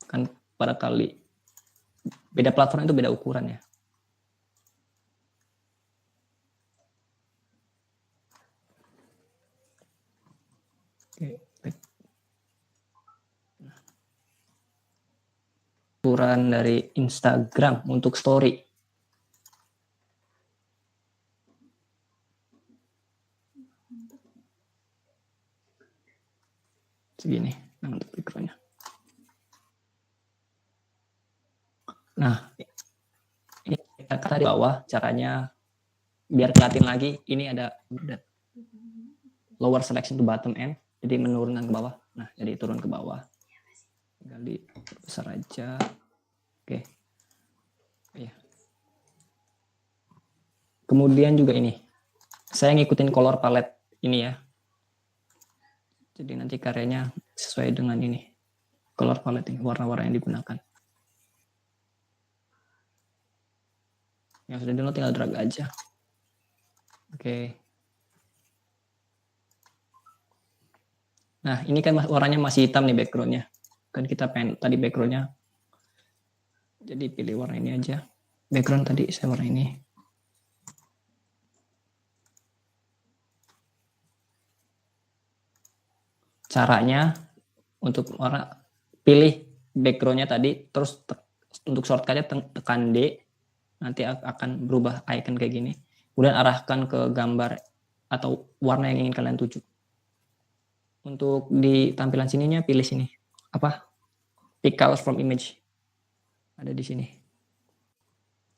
Kan pada kali beda platform itu beda ukuran ya. Oke. Ukuran dari Instagram untuk story. Segini untuk background-nya. Nah, ini kata di bawah caranya biar kelihatan lagi. Ini ada lower selection to bottom end, jadi menurunkan ke bawah. Nah, jadi turun ke bawah. Tinggal dibesar aja. Oke. Ya. Kemudian juga ini, saya ngikutin color palette ini ya. Jadi nanti karyanya sesuai dengan ini, color palette ini, warna-warna yang digunakan. Yang sudah download tinggal drag aja. Oke. Nah, ini kan warnanya masih hitam nih background-nya. Kan kita pengen tadi background-nya. Jadi pilih warna ini aja. Background tadi saya warna ini. Caranya untuk warna, pilih background-nya tadi, terus untuk shortcut-nya tekan D, nanti akan berubah icon kayak gini. Kemudian arahkan ke gambar atau warna yang ingin kalian tuju. Untuk di tampilan sininya pilih sini. Apa? Pick colors from image. Ada di sini.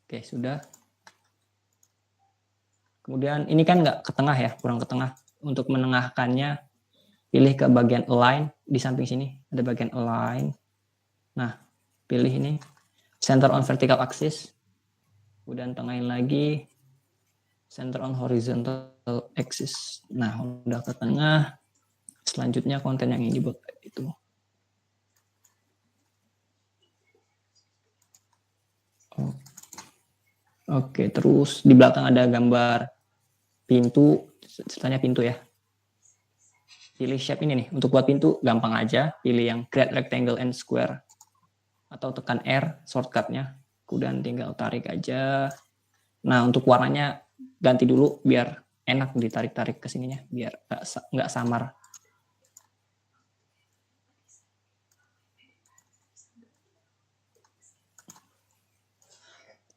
Oke, sudah. Kemudian ini kan nggak ke tengah ya, kurang ke tengah. Untuk menengahkannya, pilih ke bagian align di samping sini. Ada bagian align. Nah, pilih ini. Center on vertical axis. Kemudian tengahin lagi. Center on horizontal axis. Nah, udah ke tengah. Selanjutnya konten yang ingin dibuat itu. Oke, terus di belakang ada gambar pintu. ceritanya pintu ya. Pilih shape ini nih. Untuk buat pintu gampang aja. Pilih yang create rectangle and square. Atau tekan R shortcutnya. Kemudian tinggal tarik aja. Nah untuk warnanya ganti dulu biar enak ditarik-tarik ke sininya. Biar nggak samar.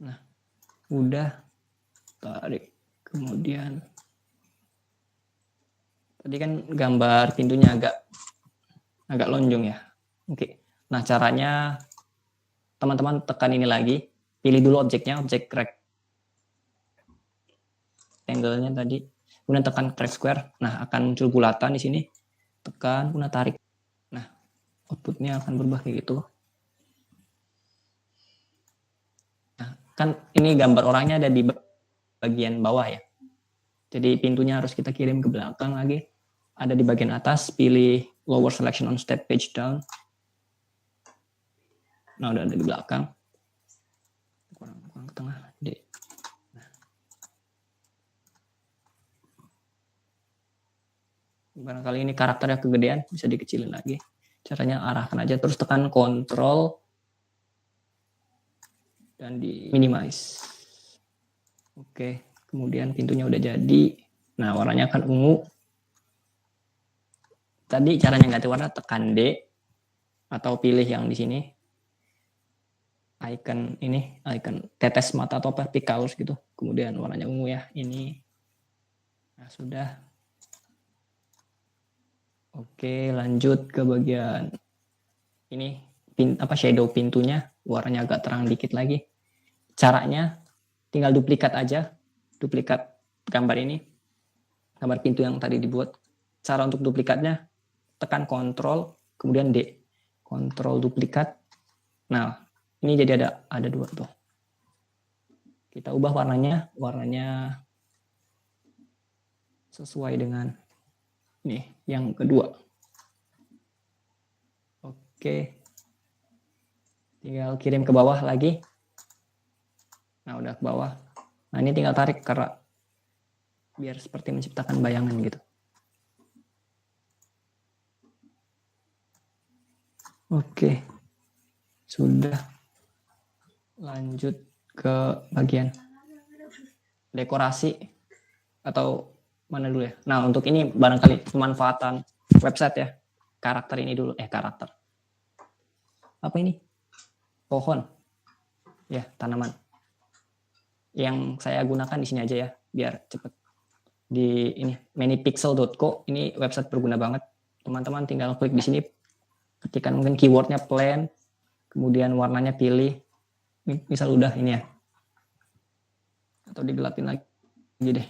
Nah udah. Tarik. Kemudian. Tadi kan gambar pintunya agak lonjong ya. Oke. Nah, caranya teman-teman tekan ini lagi, pilih dulu objeknya, objek rectangle-nya tadi. Kemudian tekan track square. Nah, akan muncul bulatan di sini. Tekan, kemudian tarik. Nah, output-nya akan berubah kayak gitu. Nah, kan ini gambar orangnya ada di bagian bawah ya. Jadi pintunya harus kita kirim ke belakang lagi. Ada di bagian atas, pilih lower selection on step page down. Nah, udah ada di belakang. Kurang ke tengah. Nah. Barangkali ini karakternya kegedean, bisa dikecilin lagi. Caranya arahkan aja, terus tekan Ctrl dan di minimize. Oke, kemudian pintunya udah jadi. Nah, warnanya akan ungu. Tadi caranya ganti warna, tekan D atau pilih yang di sini. Icon ini, icon tetes mata atau apa, peak colors gitu. Kemudian warnanya ungu ya, ini. Nah, sudah. Oke, lanjut ke bagian ini shadow pintunya, warnanya agak terang dikit lagi. Caranya tinggal duplikat aja, duplikat gambar ini, gambar pintu yang tadi dibuat. Cara untuk duplikatnya tekan Ctrl, kemudian D, Ctrl duplikat. Nah, ini jadi ada dua tuh. Kita ubah warnanya sesuai dengan ini yang kedua. Oke, tinggal kirim ke bawah lagi. Nah, udah ke bawah. Nah, ini tinggal tarik karena biar seperti menciptakan bayangan gitu. Oke, sudah. Lanjut ke bagian dekorasi atau mana dulu ya. Nah, untuk ini barangkali pemanfaatan website ya. Karakter ini dulu. Karakter. Apa ini? Pohon. Ya, tanaman. Yang saya gunakan di sini aja ya, biar cepet. Di ini manypixel.co, ini website berguna banget. Teman-teman tinggal klik di sini, ketikkan mungkin keywordnya plan, kemudian warnanya pilih. Misal udah ini ya. Atau digelapin lagi deh.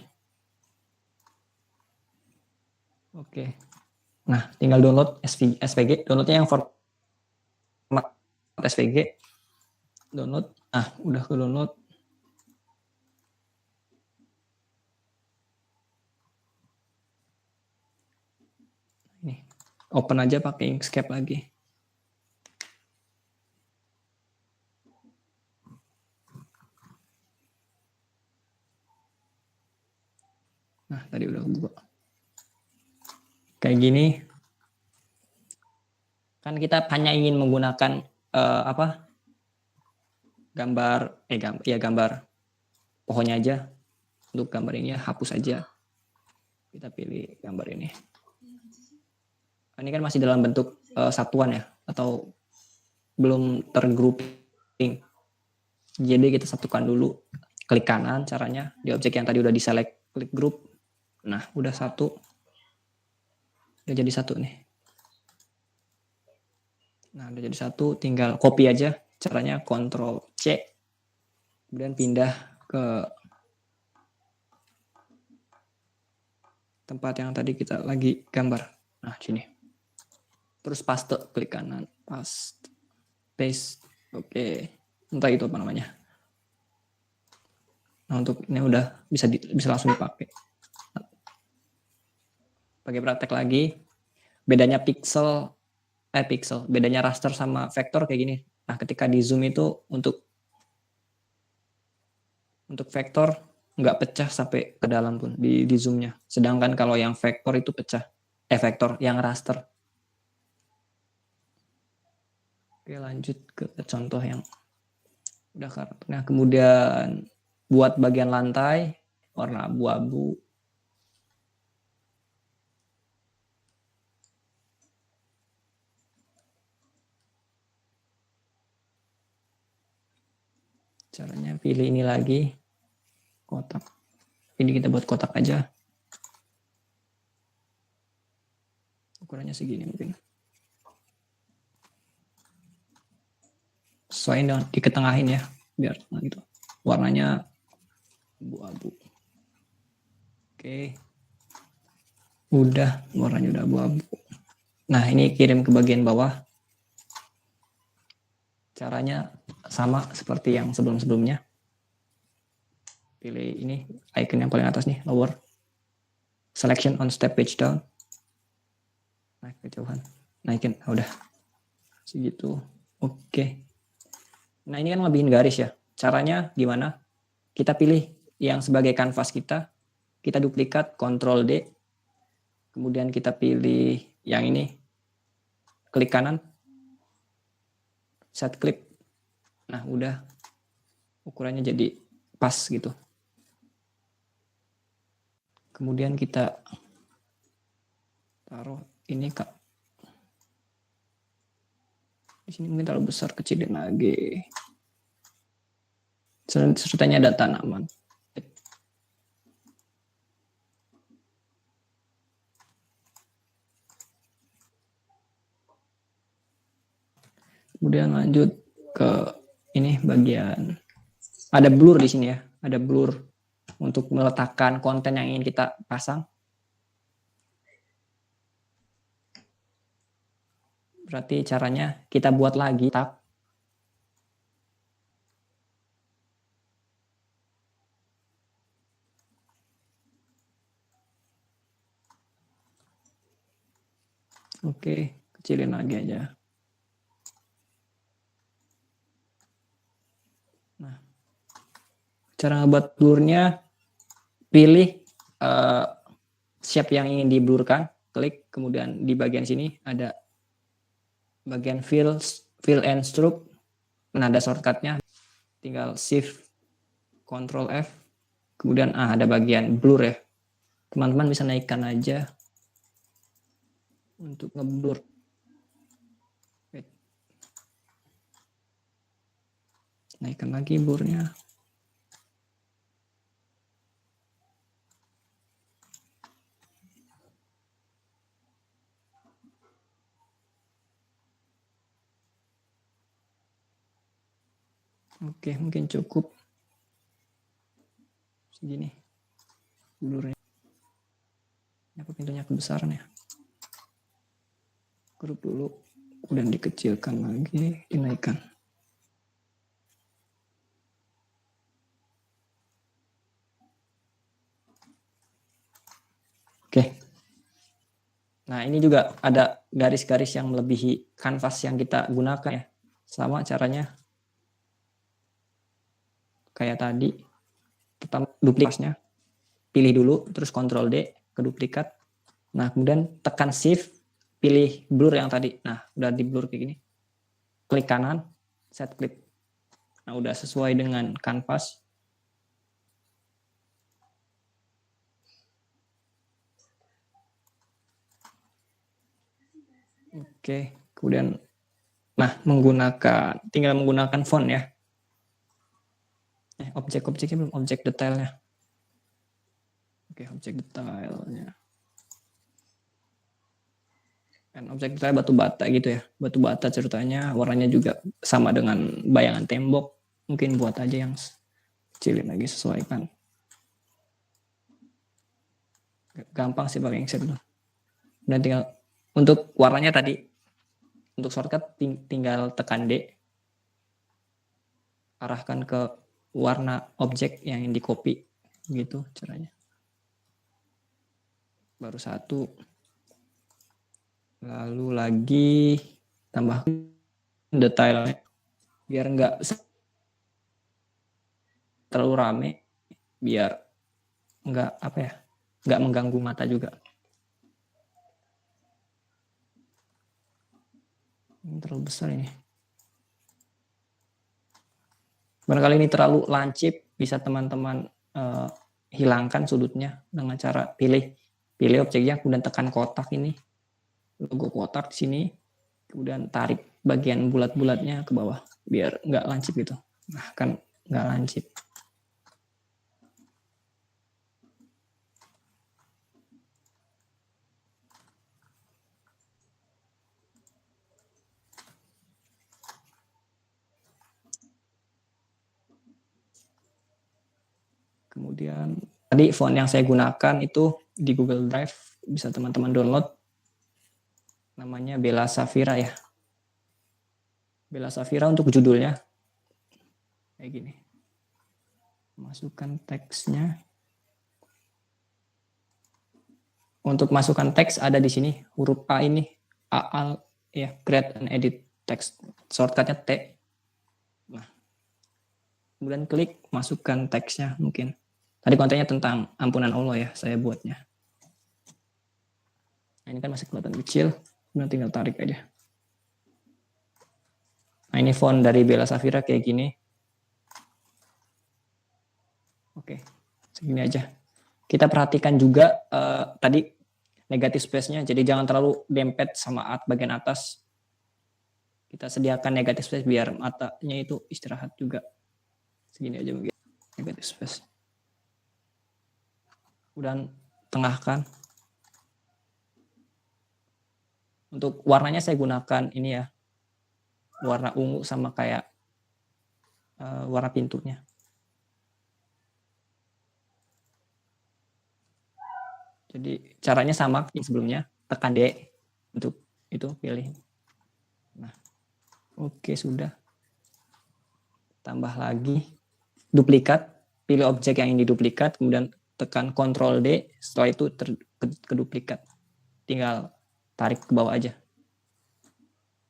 Oke. Nah, tinggal download SVG. Downloadnya yang format SVG. Download. Nah, udah ke download. Ini. Open aja pakai Inkscape lagi. Nah, tadi udah buka. Kayak gini. Kan kita hanya ingin menggunakan gambar pohonnya aja. Untuk gambar ini ya, hapus aja. Kita pilih gambar ini. Ini kan masih dalam bentuk satuan ya, atau belum tergrouping. Jadi kita satukan dulu. Klik kanan caranya di objek yang tadi udah diselect, klik group. Nah, udah satu. Udah jadi satu nih. Nah, udah jadi satu, tinggal copy aja. Caranya Ctrl C. Kemudian pindah ke tempat yang tadi kita lagi gambar. Nah, sini. Terus paste, klik kanan, paste, paste. Oke. Entah itu apa namanya. Nah, untuk ini udah bisa langsung dipakai. Pakai praktek lagi. Bedanya bedanya raster sama vektor kayak gini. Nah, ketika di zoom itu untuk vektor nggak pecah sampai ke dalam pun di zoomnya. Sedangkan kalau yang vektor itu pecah. Vektor yang raster. Oke, lanjut ke contoh yang udah kartu. Nah, kemudian buat bagian lantai warna abu-abu. Caranya pilih ini lagi, kotak. Ini kita buat kotak aja. Ukurannya segini mungkin. Sesuaiin dengan diketengahin ya, biar gitu. Warnanya abu-abu. Oke. Udah, warnanya udah abu-abu. Nah, ini kirim ke bagian bawah. Caranya sama seperti yang sebelum-sebelumnya. Pilih ini, icon yang paling atas nih, lower. Selection on step page down. Naik kejauhan. Naikin, udah. Segitu. Oke. Nah, ini kan lebihin garis ya. Caranya gimana? Kita pilih yang sebagai kanvas kita duplikat, Ctrl D. Kemudian kita pilih yang ini. Klik kanan. Set clip. Nah, udah. Ukurannya jadi pas gitu. Kemudian kita taruh ini Kak. Di sini mungkin terlalu besar, kecilin lagi. Sertanya ada tanaman. Kemudian lanjut ke ini bagian ada blur di sini ya, ada blur untuk meletakkan konten yang ingin kita pasang. Berarti caranya kita buat lagi tab. Oke, kecilin lagi aja. Nah, cara ngebuat blurnya, pilih shape yang ingin diblurkan, klik, kemudian di bagian sini ada bagian fill and stroke. Nah, ada shortcutnya, tinggal shift Ctrl F, kemudian ada bagian blur ya. Teman-teman bisa naikkan aja untuk ngeblur. Naikkan lagi blurnya. Oke, mungkin cukup segini blurnya. Apa pintunya kebesaran ya? Grup dulu, kemudian dikecilkan lagi, dinaikkan. Oke. Nah, ini juga ada garis-garis yang melebihi kanvas yang kita gunakan ya. Sama caranya kayak tadi. Pertama duplikatnya. Pilih dulu, terus Ctrl D ke duplikat. Nah, kemudian tekan Shift, pilih blur yang tadi. Nah, udah di blur kayak gini. Klik kanan, set clip. Nah, udah sesuai dengan kanvas. Oke, kemudian tinggal menggunakan font ya. Objek-objeknya belum, objek detailnya. Oke, objek detailnya. Dan objek detail batu bata gitu ya. Batu bata ceritanya warnanya juga sama dengan bayangan tembok. Mungkin buat aja yang kecilin lagi, sesuaikan. Gampang sih pakai Inkscape. Dan tinggal untuk warnanya tadi, untuk shortcut tinggal tekan D, arahkan ke warna objek yang ingin di copy, gitu caranya. Baru satu, lalu lagi tambah detailnya, biar nggak terlalu rame, biar nggak mengganggu mata juga. Ini terlalu besar ini. Barangkali ini terlalu lancip, bisa teman-teman hilangkan sudutnya dengan cara pilih objeknya, kemudian tekan kotak ini, logo kotak di sini, kemudian tarik bagian bulat-bulatnya ke bawah, biar nggak lancip gitu. Nah, kan nggak lancip. Kemudian tadi font yang saya gunakan itu di Google Drive, bisa teman-teman download. Namanya Bella Saphira ya. Bella Saphira untuk judulnya. Kayak gini. Masukkan teksnya. Untuk masukkan teks ada di sini. Huruf A ini. A, ya, create and edit text. Shortcutnya T. Nah. Kemudian klik, masukkan teksnya mungkin. Tadi kontennya tentang ampunan Allah ya, saya buatnya. Nah, ini kan masih kelihatan kecil, kemudian tinggal tarik aja. Nah, ini font dari Bella Saphira kayak gini. Oke, segini aja. Kita perhatikan juga tadi negative space-nya, jadi jangan terlalu dempet sama bagian atas. Kita sediakan negative space biar matanya itu istirahat juga. Segini aja mungkin negative space. Kemudian tengahkan. Untuk warnanya saya gunakan ini ya, warna ungu sama kayak warna pintunya. Jadi caranya sama yang sebelumnya, tekan D untuk itu pilih. Nah, oke sudah. Tambah lagi duplikat, pilih objek yang ingin diduplikat, kemudian tekan Ctrl D, setelah itu keduplikat. Tinggal tarik ke bawah aja.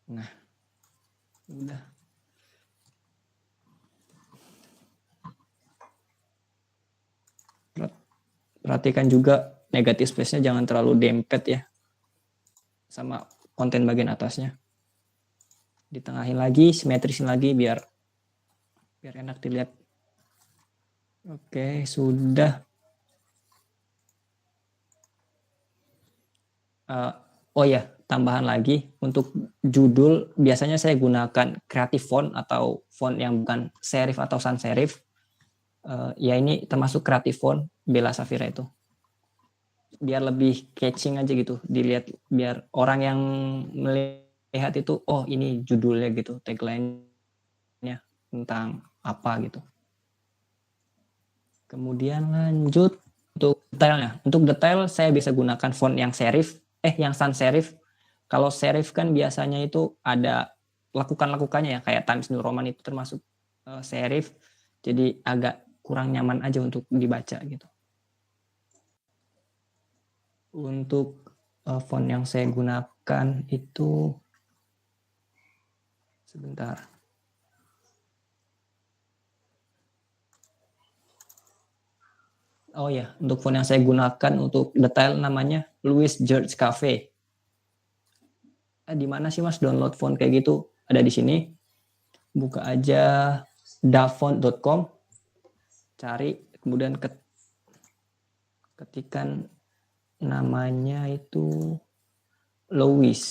Nah, udah. Perhatikan juga negative space-nya jangan terlalu dempet ya. Sama konten bagian atasnya. Ditengahin lagi, simetrisin lagi biar enak dilihat. Oke, sudah. Oh ya, tambahan lagi untuk judul biasanya saya gunakan creative font atau font yang bukan serif atau sans serif. Ya ini termasuk creative font Bella Saphira itu. Biar lebih catching aja gitu, dilihat biar orang yang melihat itu oh ini judulnya gitu, tagline-nya tentang apa gitu. Kemudian lanjut untuk detailnya. Untuk detail saya bisa gunakan font yang serif, yang sans serif. Kalau serif kan biasanya itu ada lakukan-lakukannya ya, kayak Times New Roman itu termasuk serif. Jadi agak kurang nyaman aja untuk dibaca gitu. Untuk font yang saya gunakan itu sebentar. Oh ya, untuk font yang saya gunakan untuk detail namanya Louis George Cafe. Di mana sih Mas download font kayak gitu? Ada di sini. Buka aja dafont.com. Cari, kemudian ketikan namanya itu Louis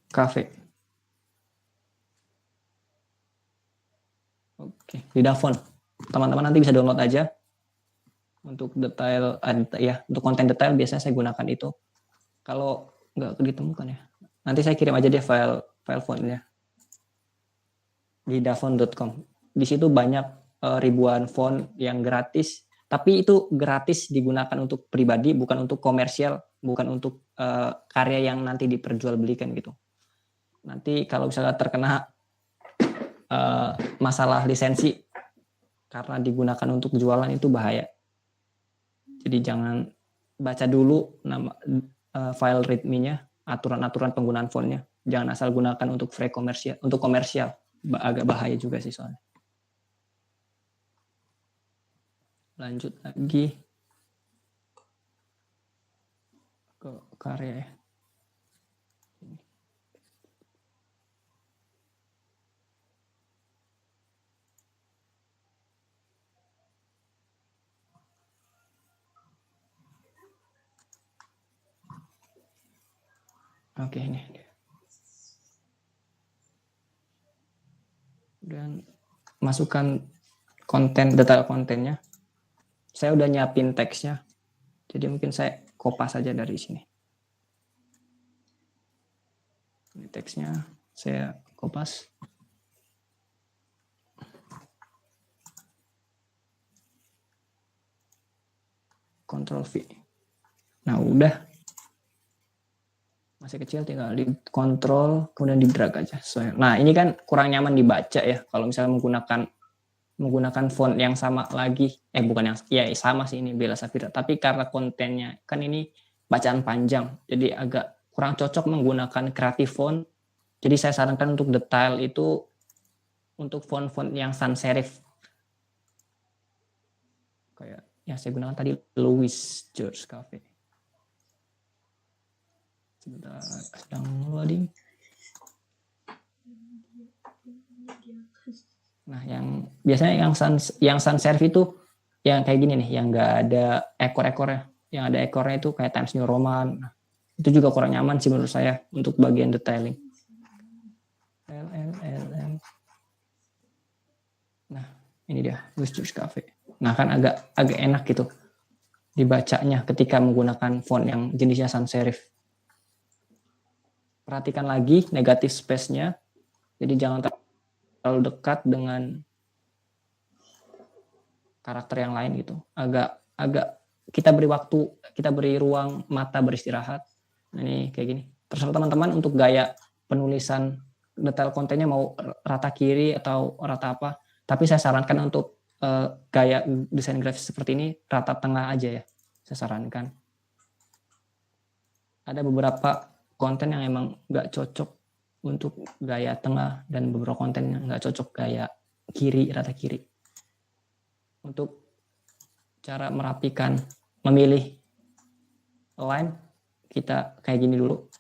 Cafe. Oke, di Dafont. Teman-teman nanti bisa download aja. Untuk detail ya, untuk konten detail biasanya saya gunakan itu. Kalau nggak ditemukan ya, nanti saya kirim aja deh file fontnya di dafont.com. Di situ banyak ribuan font yang gratis, tapi itu gratis digunakan untuk pribadi, bukan untuk komersial, bukan untuk karya yang nanti diperjualbelikan gitu. Nanti kalau misalnya terkena masalah lisensi karena digunakan untuk jualan itu bahaya. Jadi jangan baca dulu nama file readme-nya, aturan-aturan penggunaan fontnya. Jangan asal gunakan untuk free komersial, untuk komersial. agak bahaya juga sih soalnya. Lanjut lagi ke karya ya. Oke, ini. Dan masukkan konten, detail kontennya. Saya udah nyiapin teksnya. Jadi mungkin saya kopas saja dari sini. Ini teksnya saya kopas. Ctrl V. Nah, udah. Masih kecil tinggal di kontrol kemudian di drag aja. Nah, ini kan kurang nyaman dibaca ya kalau misalnya menggunakan font yang sama lagi. Bukan yang ya sama sih ini Bella Saphira, tapi karena kontennya kan ini bacaan panjang. Jadi agak kurang cocok menggunakan creative font. Jadi saya sarankan untuk detail itu untuk font-font yang sans serif. Kayak yang saya gunakan tadi Louis George Cafe. Sebentar, sedang loading. Nah, yang biasanya yang sans serif itu yang kayak gini nih, yang nggak ada ekor-ekornya. Yang ada ekornya itu kayak Times New Roman. Nah, itu juga kurang nyaman sih menurut saya untuk bagian detailing. LLM. Nah, ini dia Louis George Cafe. Nah, kan agak enak gitu dibacanya ketika menggunakan font yang jenisnya sans serif. Perhatikan lagi negatif space-nya. Jadi jangan terlalu dekat dengan karakter yang lain gitu. Agak kita beri waktu, kita beri ruang mata beristirahat. Nah, ini kayak gini. Terserah teman-teman untuk gaya penulisan detail kontennya mau rata kiri atau rata apa. Tapi saya sarankan untuk gaya desain grafis seperti ini rata tengah aja ya. Saya sarankan. Ada beberapa konten yang emang nggak cocok untuk gaya tengah dan beberapa konten yang nggak cocok gaya kiri, rata kiri. Untuk cara merapikan, memilih line, kita kayak gini dulu.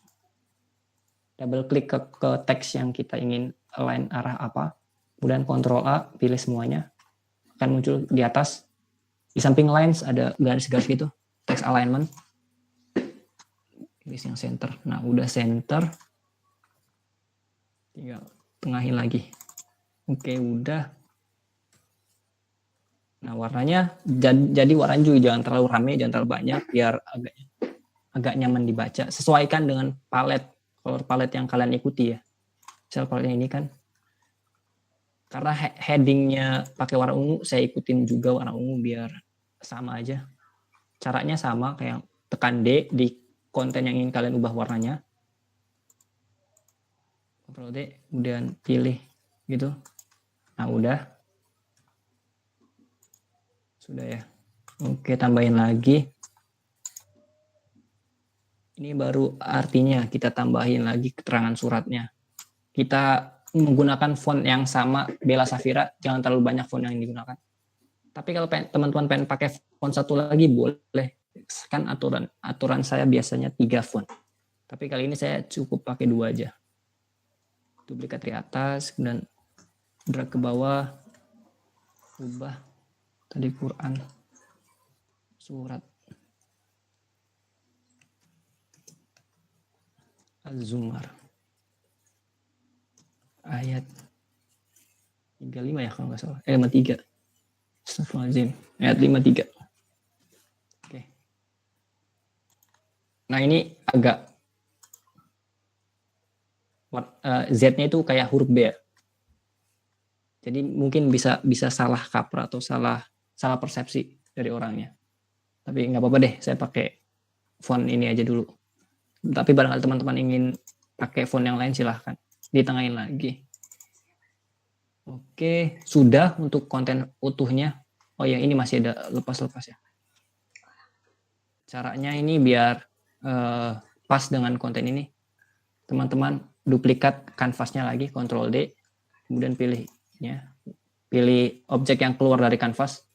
Double klik ke teks yang kita ingin align arah apa. Kemudian Ctrl A, pilih semuanya. Akan muncul di atas. Di samping lines ada garis-garis gitu, text alignment. Yang center. Nah, udah center. Tinggal tengahin lagi. Oke, udah. Nah, warnanya jadi warnanya juga jangan terlalu rame, jangan terlalu banyak biar agak nyaman dibaca. Sesuaikan dengan color palette yang kalian ikuti ya. Misal kalau ini kan karena headingnya pakai warna ungu, saya ikutin juga warna ungu biar sama aja. Caranya sama kayak tekan D di konten yang ingin kalian ubah warnanya. Ctrl D, kemudian pilih gitu. Nah, udah. Sudah ya. Oke, tambahin lagi. Ini baru artinya, kita tambahin lagi keterangan suratnya. Kita menggunakan font yang sama Bella Saphira, jangan terlalu banyak font yang digunakan. Tapi kalau teman-teman pengen pakai font satu lagi boleh. Kan aturan saya biasanya 3 font. Tapi kali ini saya cukup pakai 2 aja. Duplikat di atas, kemudian drag ke bawah, ubah tadi Quran, surat Az-Zumar, ayat 35 ya kalau nggak salah, 53. Astagfirullahaladzim, ayat 53. Oke. Nah, ini agak Z-nya itu kayak huruf B ya. Jadi mungkin bisa salah kaprah atau salah persepsi dari orangnya. Tapi nggak apa-apa deh, saya pakai font ini aja dulu. Tapi barangkali teman-teman ingin pakai font yang lain silahkan. Ditengahin lagi. Oke, sudah untuk konten utuhnya. Oh ya, ini masih ada lepas-lepas ya. Caranya ini biar pas dengan konten ini. Teman-teman duplikat kanvasnya lagi, Ctrl D. kemudian pilih objek yang keluar dari kanvas,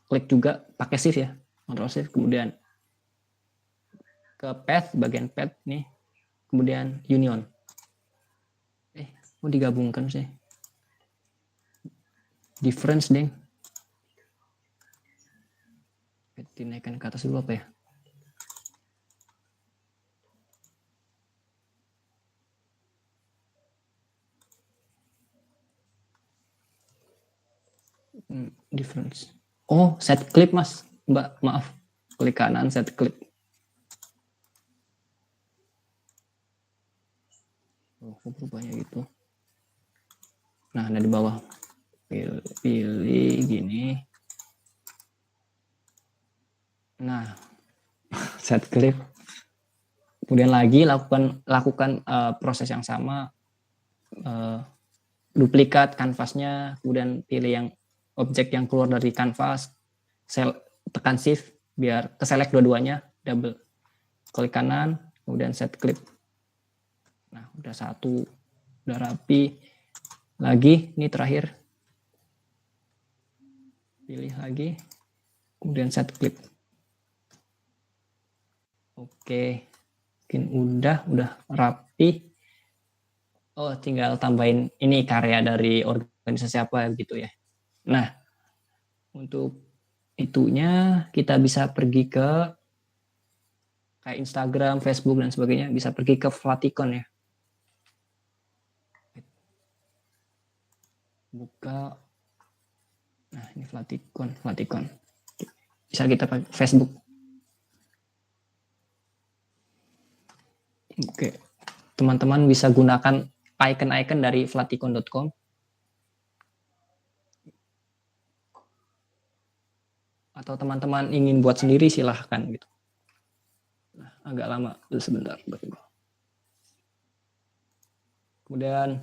klik juga pakai shift ya, Ctrl shift, kemudian ke path, bagian path nih, kemudian union. Mau digabungkan sih, difference deh, dinaikkan ke atas dulu apa ya? Difference. Oh, set clip mas, Mbak, maaf, klik kanan set clip. Oh, kok berubahnya gitu. Nah, ada di bawah. Pilih gini. Nah, set clip. Kemudian lagi lakukan proses yang sama. Duplikat kanvasnya, kemudian pilih yang objek yang keluar dari kanvas, tekan shift biar keselect dua-duanya, double klik kanan, kemudian set clip. Nah, udah satu, udah rapi. Lagi, ini terakhir. Pilih lagi, kemudian set clip. Oke, mungkin udah rapi. Oh, tinggal tambahin ini karya dari organisasi apa gitu ya. Nah, untuk itunya kita bisa pergi ke kayak Instagram, Facebook dan sebagainya, bisa pergi ke Flaticon ya. Buka. Nah, ini Flaticon. Bisa kita pakai Facebook. Oke. Teman-teman bisa gunakan icon-icon dari flaticon.com. Atau teman-teman ingin buat sendiri silahkan gitu. Nah, agak lama sebentar. Kemudian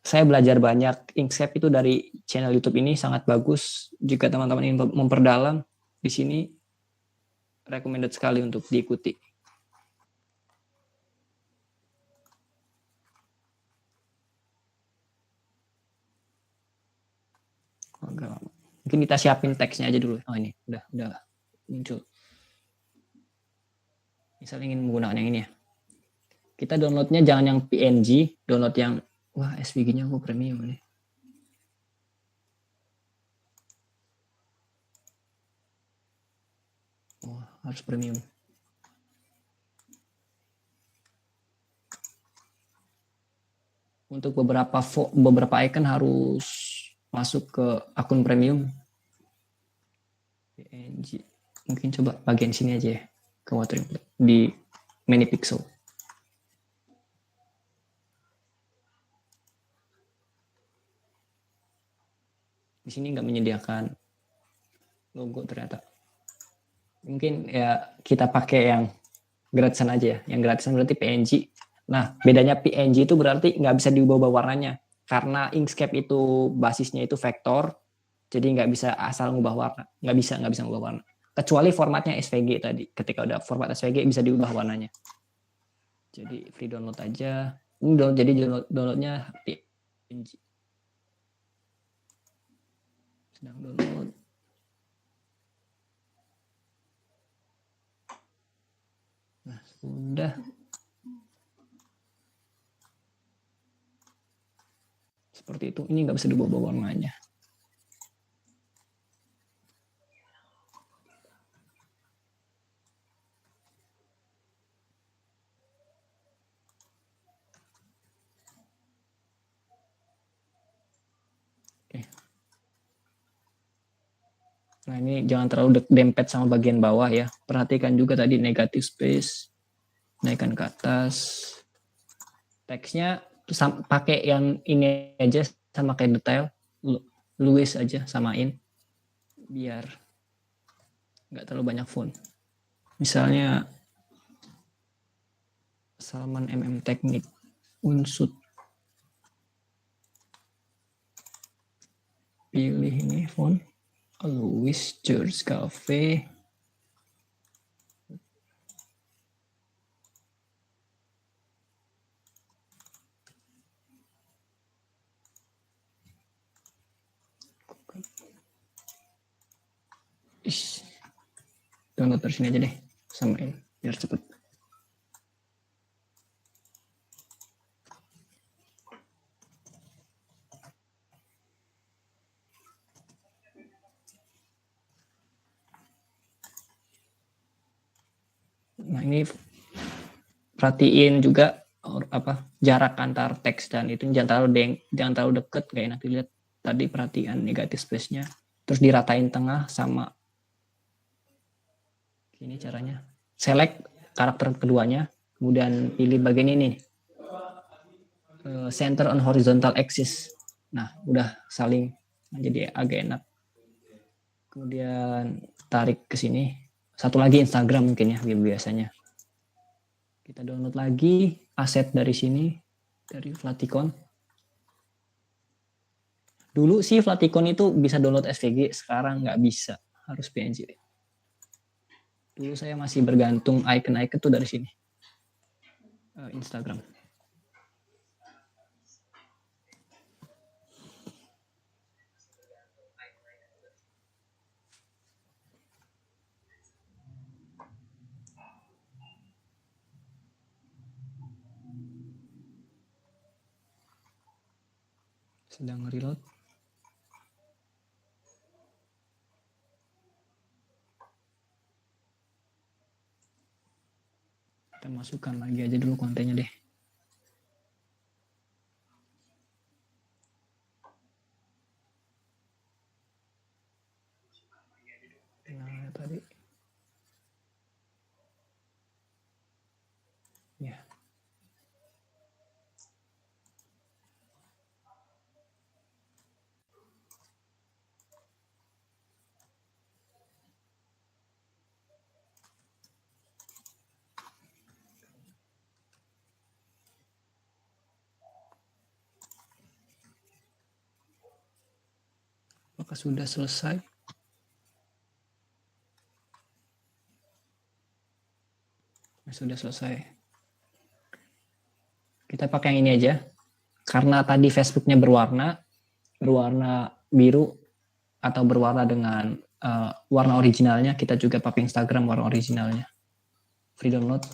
saya belajar banyak Inkscape itu dari channel YouTube ini, sangat bagus. Jika teman-teman ingin memperdalam di sini, recommended sekali untuk diikuti. Agak lama. Mungkin kita siapin teksnya aja dulu. Oh, ini udah muncul. Misal ingin menggunakan yang ini ya. Kita downloadnya jangan yang PNG, download yang wah SVG-nya kok premium nih. Wah, harus premium. Untuk beberapa icon harus masuk ke akun premium. PNG. Mungkin coba bagian sini aja ya. Ke watering di many pixel. Di sini nggak menyediakan logo ternyata. Mungkin ya kita pakai yang gratisan aja ya. Yang gratisan berarti PNG. Nah, bedanya PNG itu berarti nggak bisa diubah warnanya. Karena Inkscape itu basisnya itu vektor, jadi nggak bisa asal ngubah warna. Nggak bisa ngubah warna. Kecuali formatnya SVG tadi. Ketika udah format SVG bisa diubah warnanya. Jadi free download aja. Ini jadi downloadnya PNG. Sedang download. Nah, sudah. Seperti itu. Ini nggak bisa diubah warnanya. Oke. Nah, ini jangan terlalu dempet sama bagian bawah ya. Perhatikan juga tadi negative space. Naikkan ke atas. Teksnya pakai yang ini aja sama kayak detail. Luis aja samain. Biar nggak terlalu banyak font. Misalnya Salman MM Teknik Unsud. Pilih ini font. Louis Church Cafe. download dari sini aja deh, samain biar cepet. Nah ini perhatiin juga jarak antar teks dan itu jangan terlalu deket, gak enak dilihat. Tadi perhatian negatif space-nya, terus diratain tengah sama ini caranya. Select karakter keduanya, kemudian pilih bagian ini, center on horizontal axis. Nah udah saling, jadi agak enak. Kemudian tarik ke sini. Satu lagi Instagram mungkin ya biasanya. Kita download lagi aset dari sini, dari Flaticon. Dulu sih Flaticon itu bisa download SVG, sekarang nggak bisa, harus PNG. Dulu saya masih bergantung icon-icon tuh dari sini, Instagram. Sedang reload. Kita masukkan lagi aja dulu kontennya deh. Nah, tadi. Ya. Apakah sudah selesai? Sudah selesai. Kita pakai yang ini aja. Karena tadi Facebooknya berwarna biru atau berwarna dengan warna originalnya, kita juga pakai Instagram warna originalnya. Free download.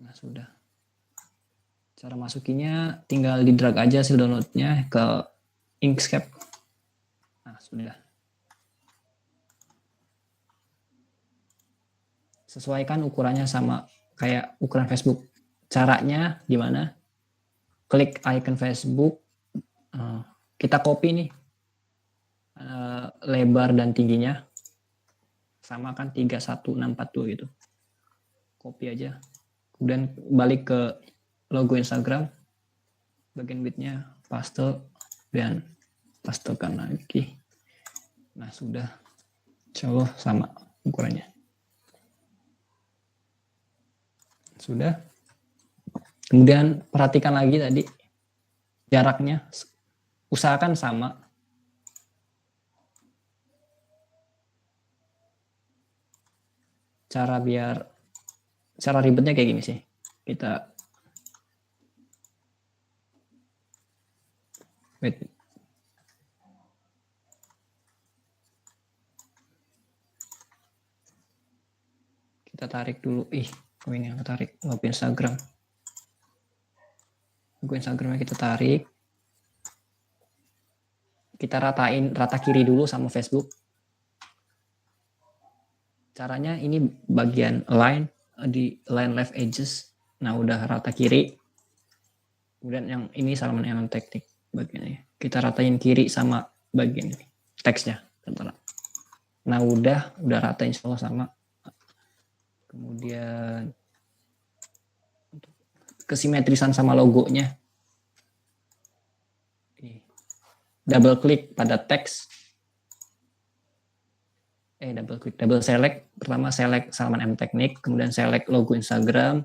Nah sudah. Cara masukinya tinggal di drag aja hasil downloadnya ke Inkscape. Nah sudah. Sesuaikan ukurannya sama kayak ukuran Facebook. Caranya gimana? Klik icon Facebook, kita copy nih lebar dan tingginya sama kan 31642 gitu. Copy aja. Kemudian balik ke logo Instagram, bagian width-nya paste dan pastekan lagi. Nah sudah, insya Allah sama ukurannya. Sudah. Kemudian perhatikan lagi tadi jaraknya, usahakan sama. Cara ribetnya kayak gini sih. Kita tarik dulu. Ini yang tarik logo Instagram. Logo Instagramnya kita tarik. Kita rata kiri dulu sama Facebook. Caranya ini bagian line di line left edges. Nah udah rata kiri. Kemudian yang ini Salman Enon teknik bagiannya. Kita ratain kiri sama bagian ini teksnya. Nah udah rata insya Allah sama. Kemudian kesimetrisan sama logonya. Double klik pada teks. Double select. Pertama select Salman M Teknik, kemudian select logo Instagram,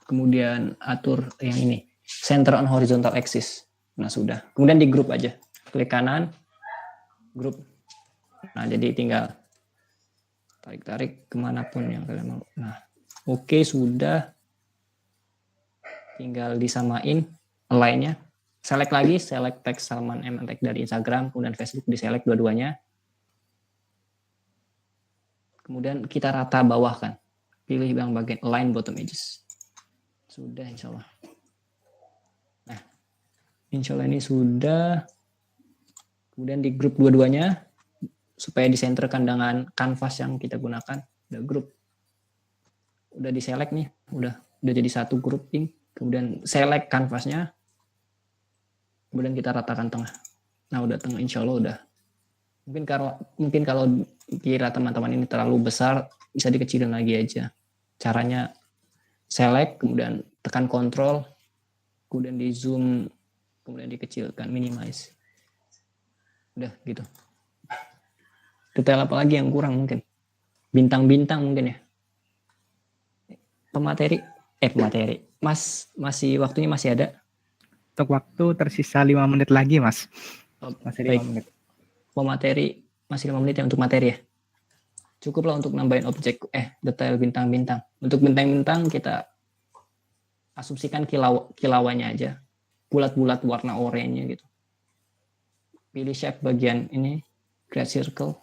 kemudian atur yang ini, center on horizontal axis. Nah sudah. Kemudian di grup aja. Klik kanan, grup. Nah jadi tinggal tarik kemanapun yang kalian mau. Nah oke, sudah. Tinggal disamain align-nya. Select lagi, select teks Salman M Teknik dari Instagram, kemudian Facebook di select dua-duanya. Kemudian kita rata bawah kan. Pilih yang bagian align bottom edges. Sudah insya Allah. Nah, insya Allah ini sudah. Kemudian di grup dua-duanya supaya disenterkan dengan kanvas yang kita gunakan. Udah grup. Udah di-select nih. Udah jadi satu grouping. Kemudian select kanvasnya. Kemudian kita ratakan tengah. Nah, udah tengah insya Allah udah. Mungkin kalau kira teman-teman ini terlalu besar, bisa dikecilin lagi aja. Caranya select, kemudian tekan kontrol, kemudian di zoom, kemudian dikecilkan, minimize. Udah gitu. Detail apa lagi yang kurang mungkin? Bintang-bintang mungkin ya. Pemateri. Mas, waktunya masih ada? Untuk waktu tersisa 5 menit lagi, Mas. Oh, Masih baik. 5 menit. Pemateri masih 5 menit ya untuk materi ya. Cukuplah untuk nambahin objek detail bintang-bintang. Untuk bintang-bintang kita asumsikan kilauannya aja. Bulat-bulat warna oranye gitu. Pilih shape bagian ini, create circle.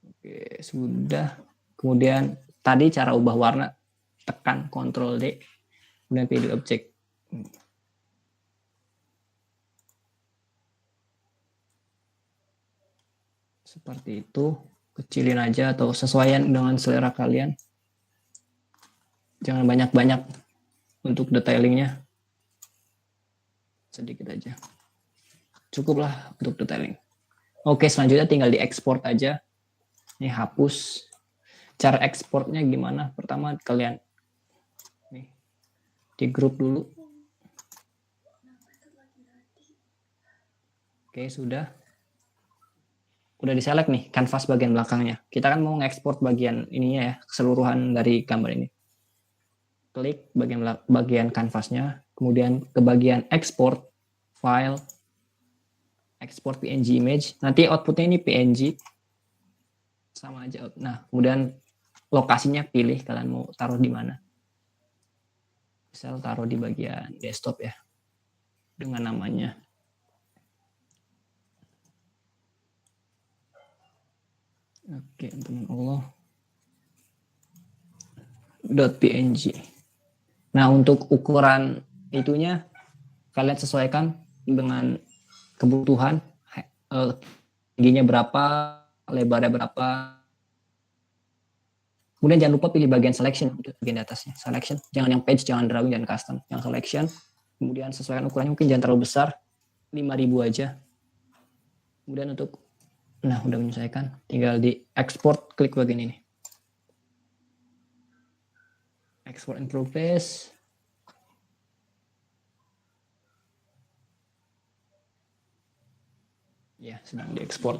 Oke, sudah. Kemudian tadi cara ubah warna, tekan Ctrl D, kemudian pilih objek. Seperti itu, kecilin aja atau sesuaian dengan selera kalian. Jangan banyak-banyak untuk detailingnya. Sedikit aja. Cukuplah untuk detailing. Oke, selanjutnya tinggal diekspor aja. Ini hapus. Cara ekspornya gimana? Pertama kalian nih di grup dulu. Oke, sudah. Udah diselect nih kanvas bagian belakangnya. Kita kan mau ngekspor bagian ininya ya, keseluruhan dari gambar ini. Klik bagian kanvasnya, kemudian ke bagian export file, export PNG image. Nanti outputnya ini PNG. Sama aja. Nah, kemudian lokasinya pilih kalian mau taruh di mana. Misal taruh di bagian desktop ya. Dengan namanya. Oke, teman Allah. .png. Nah, untuk ukuran itunya kalian sesuaikan dengan kebutuhan. Tingginya berapa, lebarnya berapa. Kemudian jangan lupa pilih bagian selection, bagian di atasnya. Selection, jangan yang page, jangan drawing, jangan custom. Yang selection, kemudian sesuaikan ukurannya, mungkin jangan terlalu besar, 5.000 aja. Kemudian untuk nah, udah menyesuaikan. Tinggal di export, klik bagian ini. Export in progress. Ya, sedang diekspor.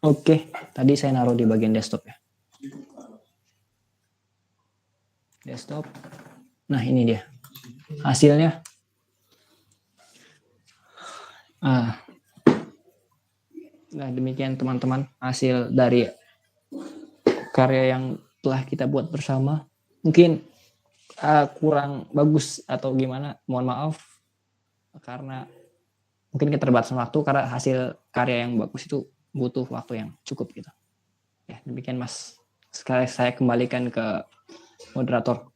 Oke, tadi saya naruh di bagian desktop ya. Desktop. Nah, ini dia. Hasilnya. Nah, demikian teman-teman hasil dari karya yang telah kita buat bersama. Mungkin kurang bagus atau gimana, mohon maaf. Karena mungkin keterbatasan waktu, karena hasil karya yang bagus itu butuh waktu yang cukup gitu. Ya, demikian Mas. Sekarang saya kembalikan ke moderator.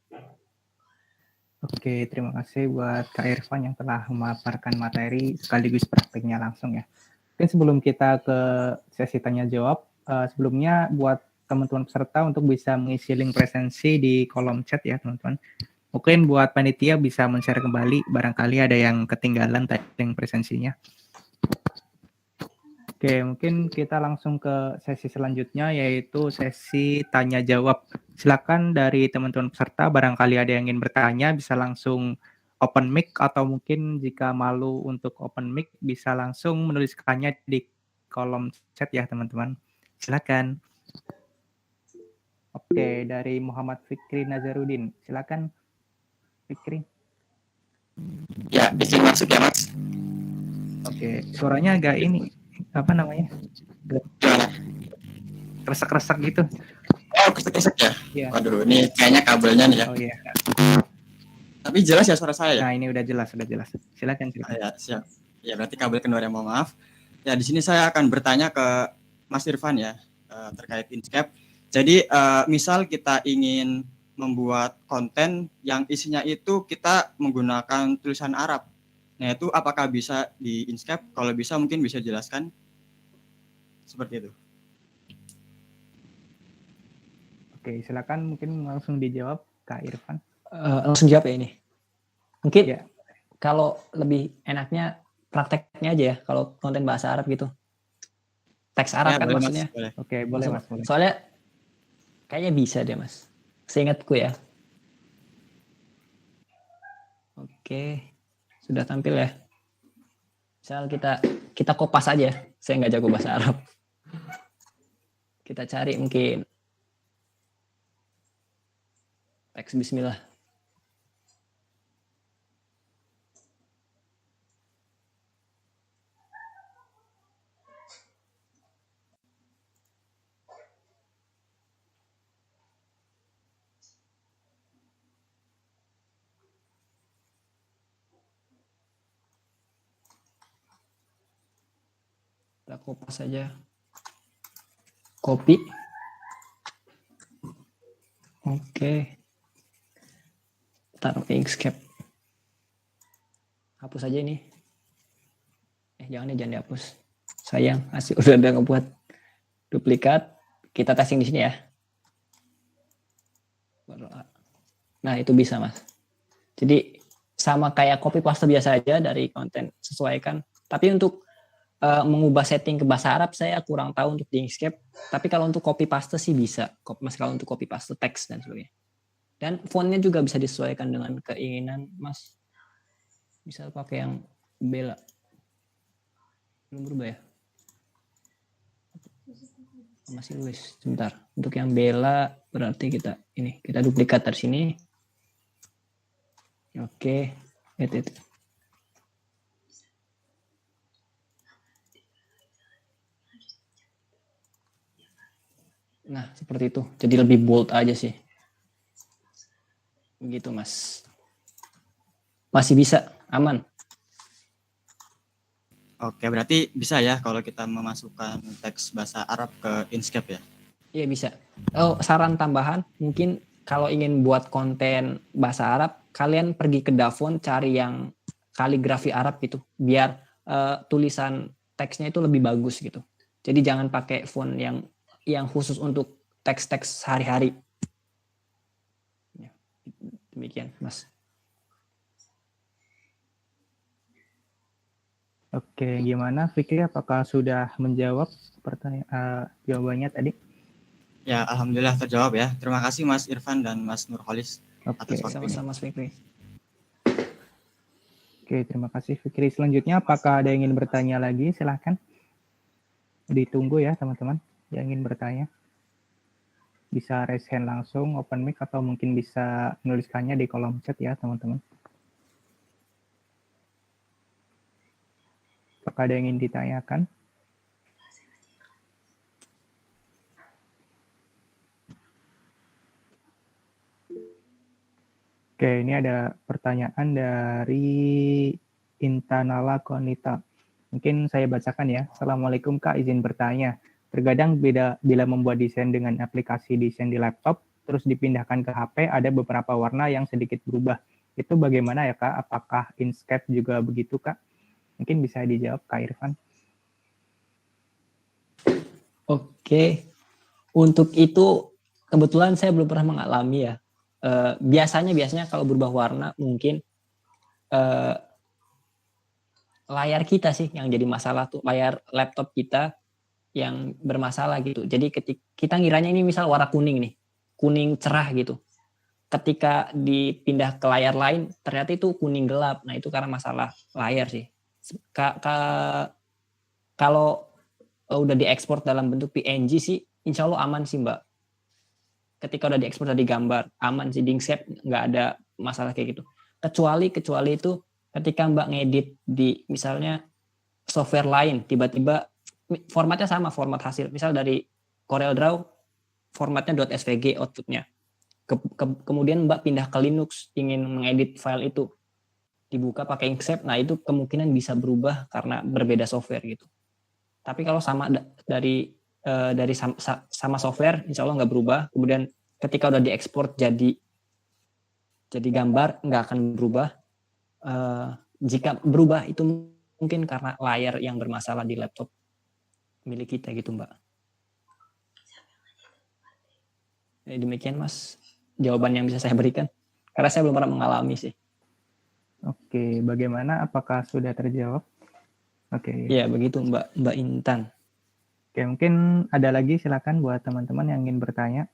Oke, terima kasih buat Kak Irfan yang telah memaparkan materi sekaligus praktiknya langsung ya. Mungkin sebelum kita ke sesi tanya jawab, sebelumnya buat teman-teman peserta untuk bisa mengisi link presensi di kolom chat ya teman-teman. Mungkin buat panitia bisa men-share kembali, barangkali ada yang ketinggalan tadi link presensinya. Oke, mungkin kita langsung ke sesi selanjutnya, yaitu sesi tanya jawab. Silakan dari teman-teman peserta, barangkali ada yang ingin bertanya, bisa langsung open mic, atau mungkin jika malu untuk open mic, bisa langsung menuliskannya di kolom chat ya teman-teman. Silakan. Oke, dari Muhammad Fikri Nazarudin. Silakan, Fikri. Ya, izin masuk ya, Mas. Oke, suaranya agak ini, apa namanya? Kresek-kresek gitu. Oh, kresek-kresek ya? Iya. Waduh, ini kayaknya kabelnya nih ya. Oh iya. Tapi jelas ya suara saya ya? Nah, ini udah jelas, Silakan. Ya, siap. Ya, berarti kabel kendor ya, mohon maaf. Ya, di sini saya akan bertanya ke Mas Irfan ya, terkait Inkscape. Jadi misal kita ingin membuat konten yang isinya itu kita menggunakan tulisan Arab. Nah, itu apakah bisa di Inkscape? Kalau bisa mungkin bisa jelaskan seperti itu. Oke, silakan mungkin langsung dijawab Kak Irfan. Langsung jawab ya ini. Mungkin Ya. kalau lebih enaknya prakteknya aja ya, kalau konten bahasa Arab gitu. Teks Arab Ya, kan boleh, Mas, maksudnya. boleh. Oke, boleh Mas, boleh. Soalnya kayaknya bisa deh Mas. Seingatku ya. Oke, sudah tampil ya. Misal kita kopas aja. Saya nggak jago bahasa Arab. Kita cari mungkin teks Bismillah. Kita kopas saja. Copy. Oke. Taruh ke Inkscape. Hapus aja ini. Jangan dihapus. Sayang, udah ngebuat duplikat. Kita testing di sini ya. Nah, itu bisa, Mas. Jadi sama kayak copy paste biasa aja dari konten, sesuaikan. Tapi untuk mengubah setting ke bahasa Arab saya kurang tahu untuk di Inkscape. Tapi kalau untuk copy paste sih bisa. Mas, kalau untuk copy paste teks dan sebagainya. Dan fontnya juga bisa disesuaikan dengan keinginan Mas. Bisa pakai yang Bella. Belum berubah ya? Masih Luis. Sebentar. Untuk yang Bella berarti kita duplikat dari sini. Oke. Itu. Nah, seperti itu. Jadi lebih bold aja sih. Begitu, Mas. Masih bisa, aman. Oke, berarti bisa ya kalau kita memasukkan teks bahasa Arab ke Inkscape ya? Iya, bisa. Oh, saran tambahan, mungkin kalau ingin buat konten bahasa Arab, kalian pergi ke Davon cari yang kaligrafi Arab gitu, biar tulisan teksnya itu lebih bagus gitu. Jadi jangan pakai font yang khusus untuk teks-teks sehari-hari. Demikian, Mas. Oke, gimana Fikri? Apakah sudah menjawab jawabannya tadi? Ya, alhamdulillah terjawab ya. Terima kasih Mas Irfan dan Mas Nurholis atas waktunya. Sama-sama Mas Fikri. Oke, terima kasih Fikri. Selanjutnya, apakah ada yang ingin bertanya lagi? Silahkan. Ditunggu ya teman-teman yang ingin bertanya. Bisa raise hand langsung, open mic, atau mungkin bisa menuliskannya di kolom chat ya teman-teman. Apakah ada yang ingin ditanyakan? Oke, ini ada pertanyaan dari Intanala Konita. Mungkin saya bacakan ya. Assalamualaikum Kak, izin bertanya. Terkadang bila membuat desain dengan aplikasi desain di laptop, terus dipindahkan ke HP, ada beberapa warna yang sedikit berubah. Itu bagaimana ya Kak? Apakah Inkscape juga begitu Kak? Mungkin bisa dijawab Kak Irfan. Oke. Untuk itu, kebetulan saya belum pernah mengalami ya. Biasanya kalau berubah warna mungkin layar kita sih yang jadi masalah tuh, layar laptop kita yang bermasalah gitu. Jadi ketika kita ngiranya ini misal warna kuning nih, kuning cerah gitu. Ketika dipindah ke layar lain, ternyata itu kuning gelap. Nah itu karena masalah layar sih. Kalau udah diekspor dalam bentuk PNG sih, insya Allah aman sih Mbak. Ketika udah diekspor dari gambar, aman sih, di Inkscape nggak ada masalah kayak gitu. Kecuali itu ketika Mbak ngedit di misalnya software lain, tiba-tiba formatnya sama, format hasil. Misal dari CorelDRAW, formatnya .svg outputnya. Kemudian Mbak pindah ke Linux, ingin mengedit file itu, dibuka pakai Inkscape, nah itu kemungkinan bisa berubah karena berbeda software gitu. Tapi kalau sama dari dari sama software, insya Allah nggak berubah. Kemudian ketika udah diekspor jadi gambar, nggak akan berubah. Jika berubah itu mungkin karena layar yang bermasalah di laptop milik kita gitu, Mbak. Demikian, Mas, jawaban yang bisa saya berikan. Karena saya belum pernah mengalami sih. Oke, bagaimana? Apakah sudah terjawab? Oke. Ya, begitu Mbak Intan. Oke, mungkin ada lagi, silakan buat teman-teman yang ingin bertanya.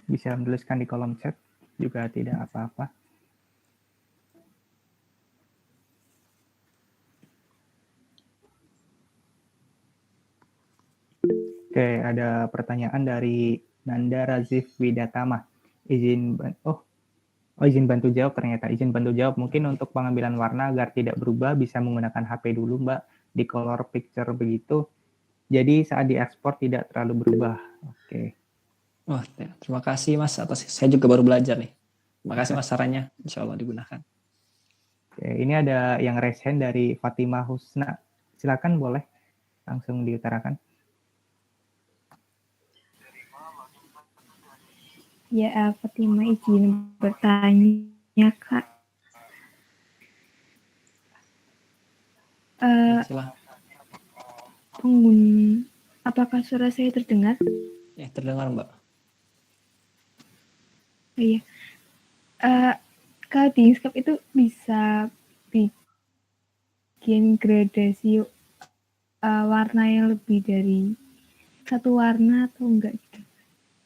Bisa menuliskan di kolom chat, juga tidak apa-apa. Oke, ada pertanyaan dari Nanda Razif Widatama. Izin bantu jawab ternyata. Izin bantu jawab, mungkin untuk pengambilan warna agar tidak berubah bisa menggunakan HP dulu, Mbak, di color picture begitu. Jadi saat diekspor tidak terlalu berubah. Oke. Wah, terima kasih Mas atas, saya juga baru belajar nih. Terima kasih Mas sarannya, insya Allah digunakan. Oke, ini ada yang raise hand dari Fatimah Husna. Silakan, boleh langsung diutarakan. Ya, Fatimah izin bertanya, Kak. Silahkan. Apakah suara saya terdengar? Ya, terdengar Mbak. Iya. Kalau di Inkscape itu bisa bikin gradasi warna yang lebih dari satu warna atau enggak gitu?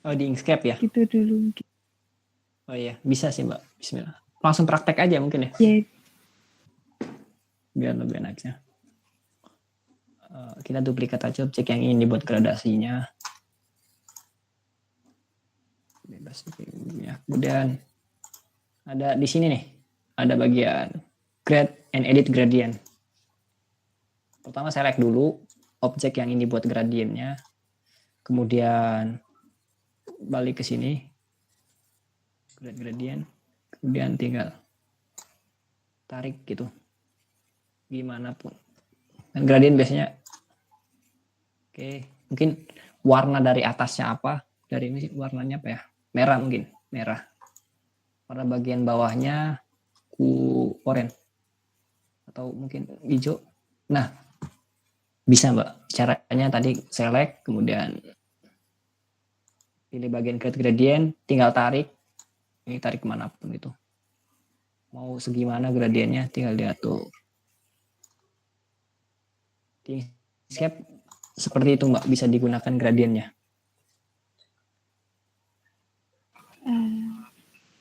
Oh, di Inkscape ya? Gitu dulu. Oh iya, bisa sih Mbak. Bismillah. Langsung praktek aja mungkin ya? Ya. Biar lebih enaknya. Kita duplikat aja objek yang ingin dibuat gradasinya. Bebas ya. Kemudian ada di sini nih, ada bagian grade and edit gradient. Pertama select dulu objek yang ini buat gradiennya. Kemudian balik ke sini, grade gradient. Kemudian tinggal tarik gitu, gimana pun. Dan gradient biasanya, oke, mungkin warna dari atasnya apa? Dari ini warnanya apa ya? Merah mungkin, merah. Warna bagian bawahnya oranye atau mungkin hijau. Nah, bisa Mbak. Caranya tadi select, kemudian pilih bagian create gradient, tinggal tarik. Ini tarik kemanapun gitu. Mau segimana gradiennya, tinggal diatur. Di Inkscape seperti itu Mbak, bisa digunakan gradiennya.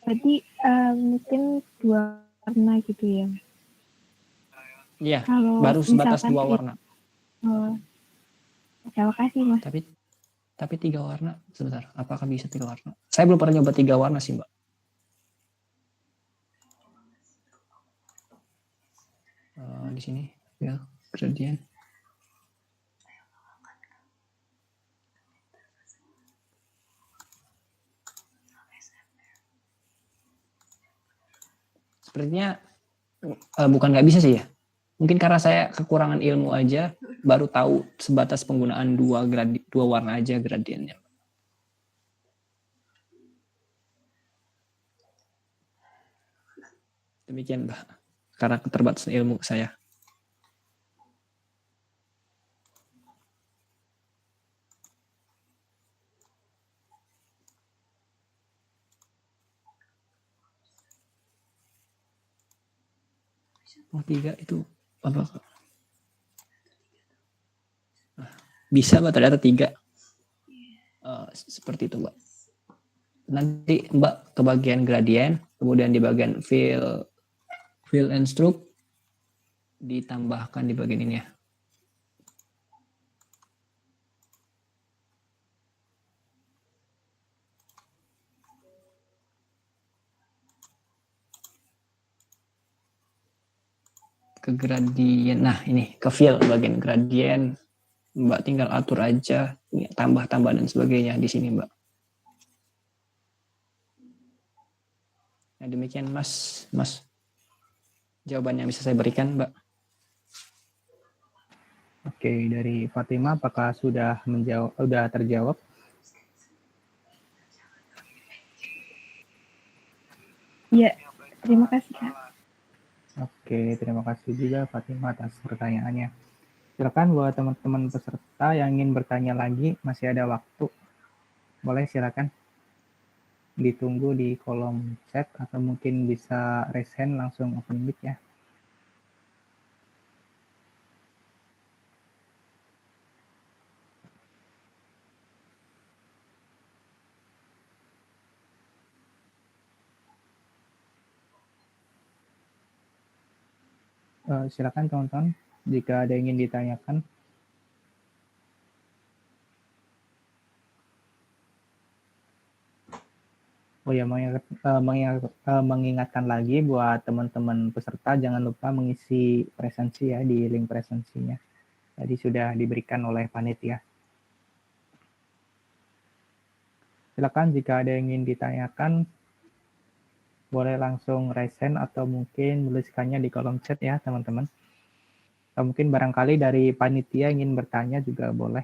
Berarti mungkin 2 warna gitu ya? Iya, kalau baru sebatas 2 warna. Terima kasih Mas. Tapi 3 warna, sebentar. Apakah bisa 3 warna? Saya belum pernah nyoba 3 warna sih Mbak. Di sini ya gradient. Sepertinya bukan nggak bisa sih ya. Mungkin karena saya kekurangan ilmu aja, baru tahu sebatas penggunaan 2 warna aja gradiennya. Demikian Mbak, karena keterbatasan ilmu saya. Oh, 3 itu apa? Bisa Mbak, ternyata 3. Seperti itu Mbak. Nanti Mbak ke bagian gradient, kemudian di bagian fill and stroke ditambahkan di bagian ini ya. Ke gradient. Nah, ini ke fill bagian gradient. Mbak tinggal atur aja, tambah-tambah dan sebagainya di sini, Mbak. Nah, demikian Mas. Jawaban yang bisa saya berikan, Mbak. Oke, Oke, dari Fatima apakah sudah terjawab? Ya, terima kasih Kak. Oke, terima kasih juga Fatima atas pertanyaannya. Silakan buat teman-teman peserta yang ingin bertanya lagi, masih ada waktu. Boleh silakan ditunggu di kolom chat atau mungkin bisa raise hand langsung open mic ya. Silakan teman-teman jika ada yang ingin ditanyakan. Oh ya, mengingatkan lagi buat teman-teman peserta jangan lupa mengisi presensi ya di link presensinya. Tadi sudah diberikan oleh panitia. Silakan jika ada yang ingin ditanyakan boleh langsung raise hand atau mungkin menuliskannya di kolom chat ya teman-teman. Atau mungkin barangkali dari panitia ingin bertanya juga boleh.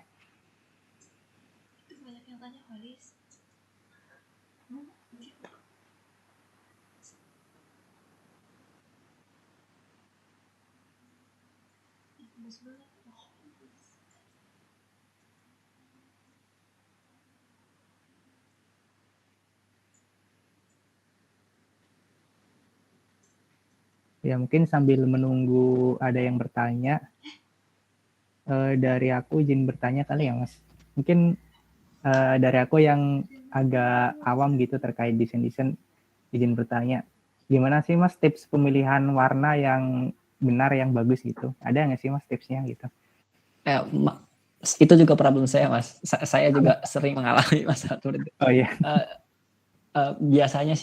Ya mungkin sambil menunggu ada yang bertanya, dari aku izin bertanya kali ya Mas. Mungkin dari aku yang agak awam gitu terkait desain-desain, izin bertanya. Gimana sih Mas tips pemilihan warna yang benar, yang bagus gitu? Ada nggak sih Mas tipsnya gitu? Itu juga problem saya Mas. Saya juga sering mengalami masalah itu. Oh iya. Biasanya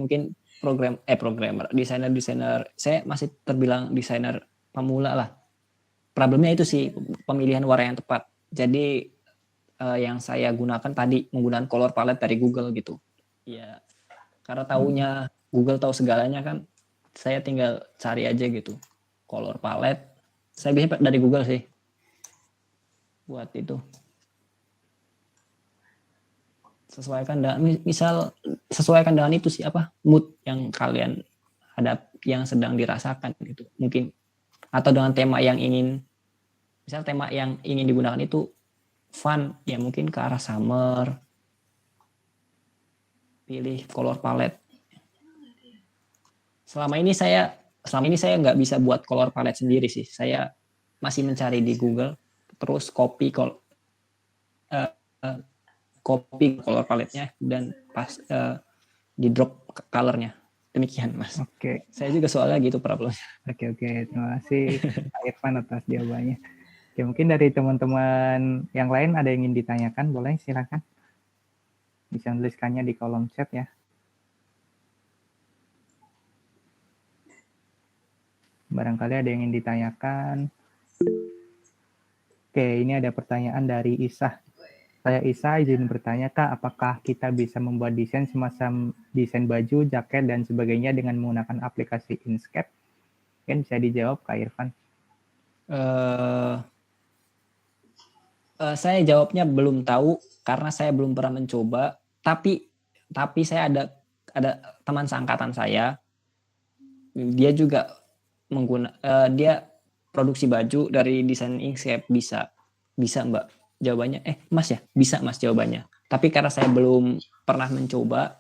mungkin programmer, desainer saya masih terbilang desainer pemula lah. Problemnya itu sih pemilihan warna yang tepat. Jadi yang saya gunakan tadi menggunakan color palette dari Google gitu. Ya, karena taunya Google tahu segalanya kan, saya tinggal cari aja gitu color palette. Saya biasanya dari Google sih buat itu. Sesuaikan dengan itu sih mood yang kalian yang sedang dirasakan gitu mungkin, atau dengan tema yang ingin digunakan itu fun ya, mungkin ke arah summer, pilih color palette. Selama ini saya nggak bisa buat color palette sendiri sih, saya masih mencari di Google terus copy color palette-nya dan pas di drop color-nya. Demikian Mas. Oke. Saya juga soalnya gitu problemnya. Oke, terima kasih Pak Irfan atas jawabannya. Oke, mungkin dari teman-teman yang lain ada yang ingin ditanyakan, boleh silakan. Bisa tuliskannya di kolom chat ya. Barangkali ada yang ingin ditanyakan. Oke, ini ada pertanyaan dari Isa. Saya Isa izin bertanya Kak, apakah kita bisa membuat desain semacam desain baju, jaket, dan sebagainya dengan menggunakan aplikasi Inkscape? Mungkin bisa dijawab Kak Irfan. Saya jawabnya belum tahu karena saya belum pernah mencoba. Tapi saya ada teman seangkatan saya, dia juga dia produksi baju dari desain Inkscape. Bisa Mbak jawabannya. Mas ya, bisa Mas jawabannya. Tapi karena saya belum pernah mencoba,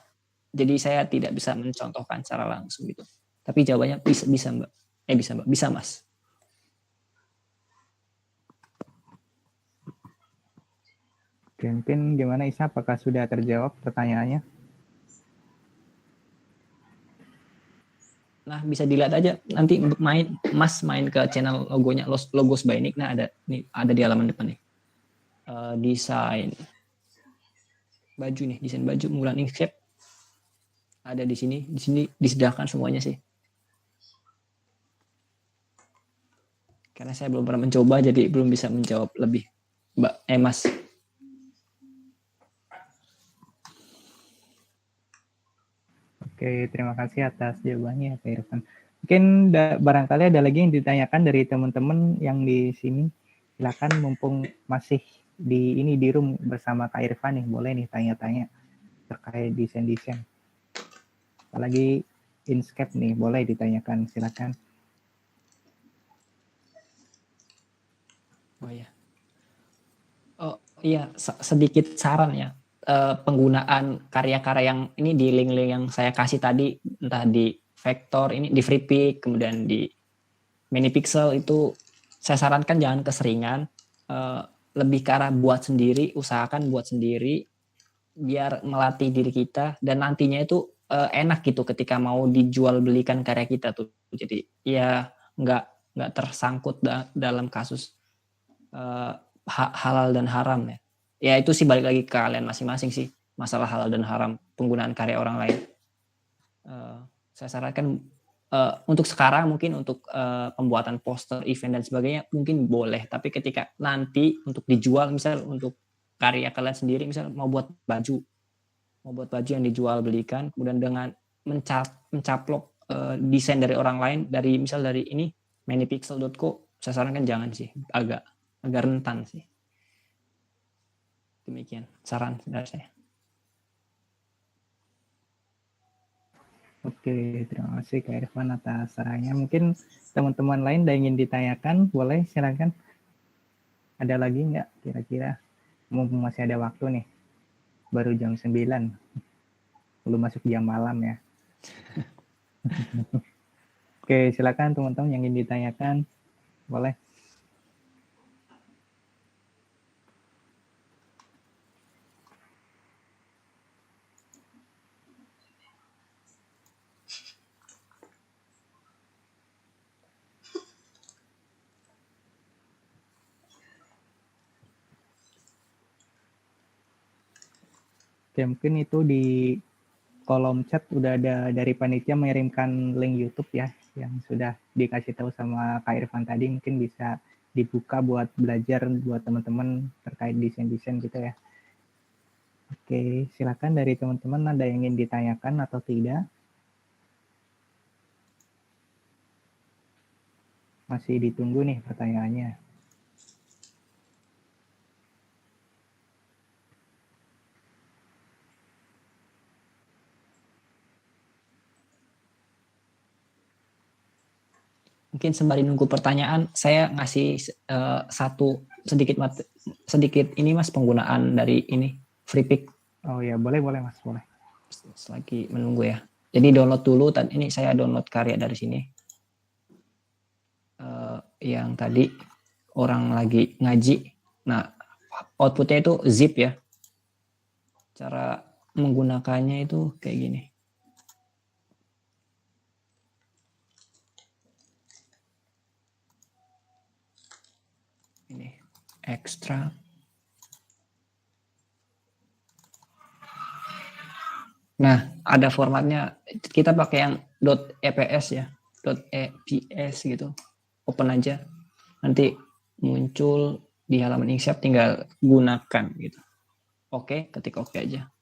jadi saya tidak bisa mencontohkan secara langsung gitu. Tapi jawabannya bisa Mbak. Bisa Mbak, bisa Mas. Oke, mungkin gimana Isa, apakah sudah terjawab pertanyaannya? Nah, bisa dilihat aja nanti Mas main ke channel logonya Logos by Nick. Nah, ada di halaman depan nih. Desain baju nih, desain baju menggunakan Inkscape. Ada di sini disediakan semuanya sih. Karena saya belum pernah mencoba jadi belum bisa menjawab lebih. Mas. Oke, terima kasih atas jawabannya Pak Irfan. Mungkin barangkali ada lagi yang ditanyakan dari teman-teman yang di sini. Silakan mumpung masih di room bersama Kak Irfan nih, boleh nih tanya-tanya terkait desain. Apalagi Inkscape nih, boleh ditanyakan, silakan. Oh iya. Oh iya, sedikit saran ya. Penggunaan karya-karya yang ini di link-link yang saya kasih tadi, entah di Vector, ini di FreePik, kemudian di Minipixel, itu saya sarankan jangan keseringan. Lebih ke arah buat sendiri, usahakan buat sendiri, biar melatih diri kita, dan nantinya itu enak gitu ketika mau dijual belikan karya kita tuh. Jadi ya nggak tersangkut dalam kasus halal dan haram ya. Ya itu sih balik lagi ke kalian masing-masing sih, masalah halal dan haram penggunaan karya orang lain. Saya sarankan untuk sekarang mungkin untuk pembuatan poster, event dan sebagainya mungkin boleh, tapi ketika nanti untuk dijual, misal untuk karya kalian sendiri, misal mau buat baju yang dijual belikan, kemudian dengan mencaplok desain dari orang lain, dari misal dari ini minipixel.co, saya sarankan jangan sih, agak rentan sih. Demikian saran dari saya. Oke, terima kasih Kak Irfan atas sarannya. Mungkin teman-teman lain yang ingin ditanyakan, boleh silakan. Ada lagi nggak kira-kira? Mumpung masih ada waktu nih. Baru jam 9. Belum masuk jam malam ya. Oke, silakan teman-teman yang ingin ditanyakan. Boleh. Oke, mungkin itu di kolom chat udah ada dari panitia mengirimkan link YouTube ya, yang sudah dikasih tahu sama Kak Irfan tadi, mungkin bisa dibuka buat belajar buat teman-teman terkait desain-desain gitu ya. Oke, silakan dari teman-teman ada yang ingin ditanyakan atau tidak? Masih ditunggu nih pertanyaannya. Mungkin sembari nunggu pertanyaan, saya ngasih satu sedikit ini Mas, penggunaan dari ini FreePik. Oh ya, boleh Mas, boleh. Lagi menunggu ya. Jadi download dulu, ini saya download karya dari sini. Yang tadi orang lagi ngaji. Nah, outputnya itu zip ya. Cara menggunakannya itu kayak gini. Ini ekstrak. Nah, ada formatnya. Kita pakai yang .eps ya, .eps gitu. Open aja. Nanti muncul di halaman Inkscape, tinggal gunakan gitu. Oke, ketik oke aja.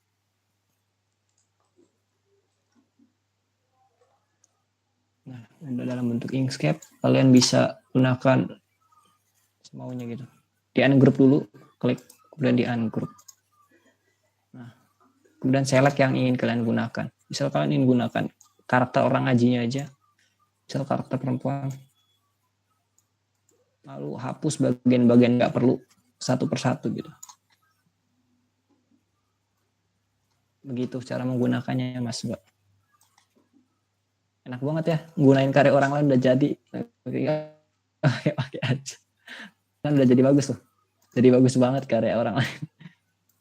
Nah, udah dalam bentuk Inkscape, kalian bisa gunakan semaunya gitu. Di ungroup dulu, klik, kemudian di ungroup. Nah, kemudian select yang ingin kalian gunakan. Misal kalian ingin gunakan karakter orang ngajinya aja, misal karakter perempuan. Lalu hapus bagian-bagian nggak perlu satu persatu gitu. Begitu cara menggunakannya Mas Mbak. Enak banget ya, gunain karya orang lain udah jadi. Pakai aja. Kan udah jadi bagus tuh. Jadi bagus banget karya orang lain.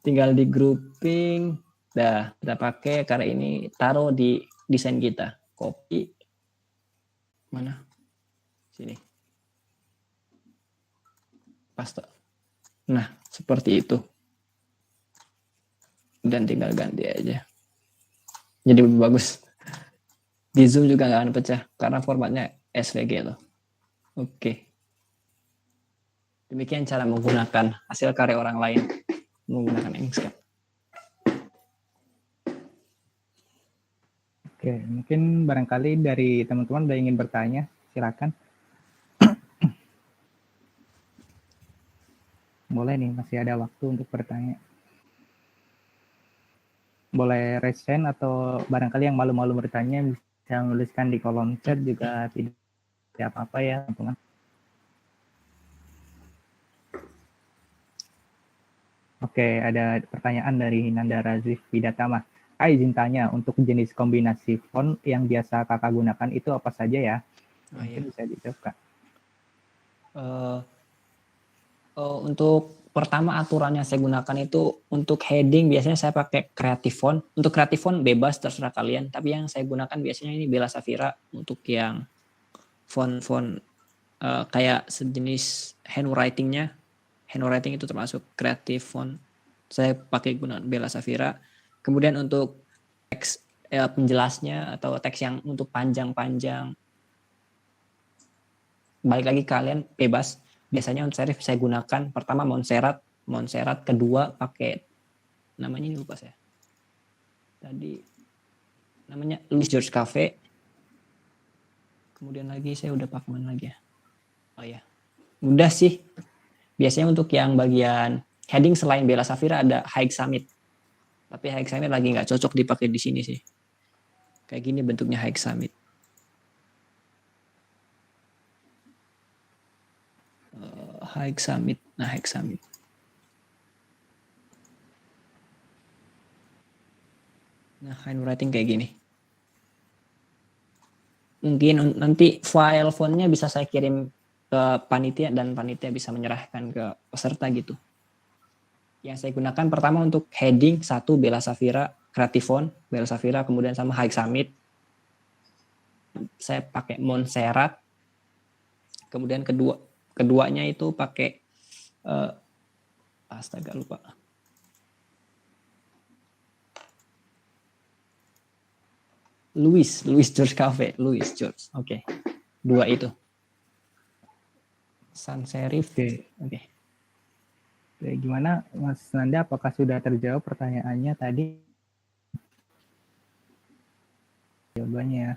Tinggal di grouping, kita pakai karya ini, taruh di desain kita. Copy. Mana? Sini. Paste. Nah, seperti itu. Dan tinggal ganti aja. Jadi lebih bagus. Di Zoom juga nggak akan pecah karena formatnya SVG loh. Oke. Demikian cara menggunakan hasil karya orang lain menggunakan Inkscape. Oke, mungkin barangkali dari teman-teman udah ingin bertanya, silakan. Boleh nih, masih ada waktu untuk bertanya. Boleh raise hand atau barangkali yang malu-malu bertanya bisa menuliskan di kolom chat juga tidak apa-apa ya, teman-teman. Oke, ada pertanyaan dari Nanda Razif Widatama. Izin tanya, untuk jenis kombinasi font yang biasa kakak gunakan itu apa saja ya? Oh, Mungkin iya. bisa dijawab, Kak. Untuk pertama aturan yang saya gunakan itu untuk heading biasanya saya pakai Creative Font. Untuk Creative Font bebas terserah kalian, tapi yang saya gunakan biasanya ini Bella Safira untuk yang font-font kayak sejenis handwriting itu termasuk Creative Font. Saya pakai gunakan Bella Safira. Kemudian untuk teks penjelasnya atau teks yang untuk panjang-panjang, balik lagi kalian bebas. Biasanya untuk serif saya gunakan pertama Montserrat, kedua pakai namanya ini lupa saya. Tadi namanya Louis George Cafe. Kemudian lagi saya udah pakai mana lagi ya? Oh ya. Udah sih. Biasanya untuk yang bagian heading selain Bella Safira ada High Summit. Tapi High Summit lagi nggak cocok dipakai di sini sih. Kayak gini bentuknya High Summit. High Summit. Nah, High Summit. Nah, handwriting kayak gini. Mungkin nanti file fontnya bisa saya kirim ke panitia dan panitia bisa menyerahkan ke peserta gitu. Yang saya gunakan pertama untuk heading satu Bella Safira, Creative Font, Bella Safira, kemudian sama High Summit. Saya pakai Montserrat. Kemudian keduanya itu pakai astaga lupa. Louis George Cafe, Louis George. Oke. Dua itu. Sans serif. Oke. Gimana Mas Nanda, apakah sudah terjawab pertanyaannya tadi? Jawabannya ya.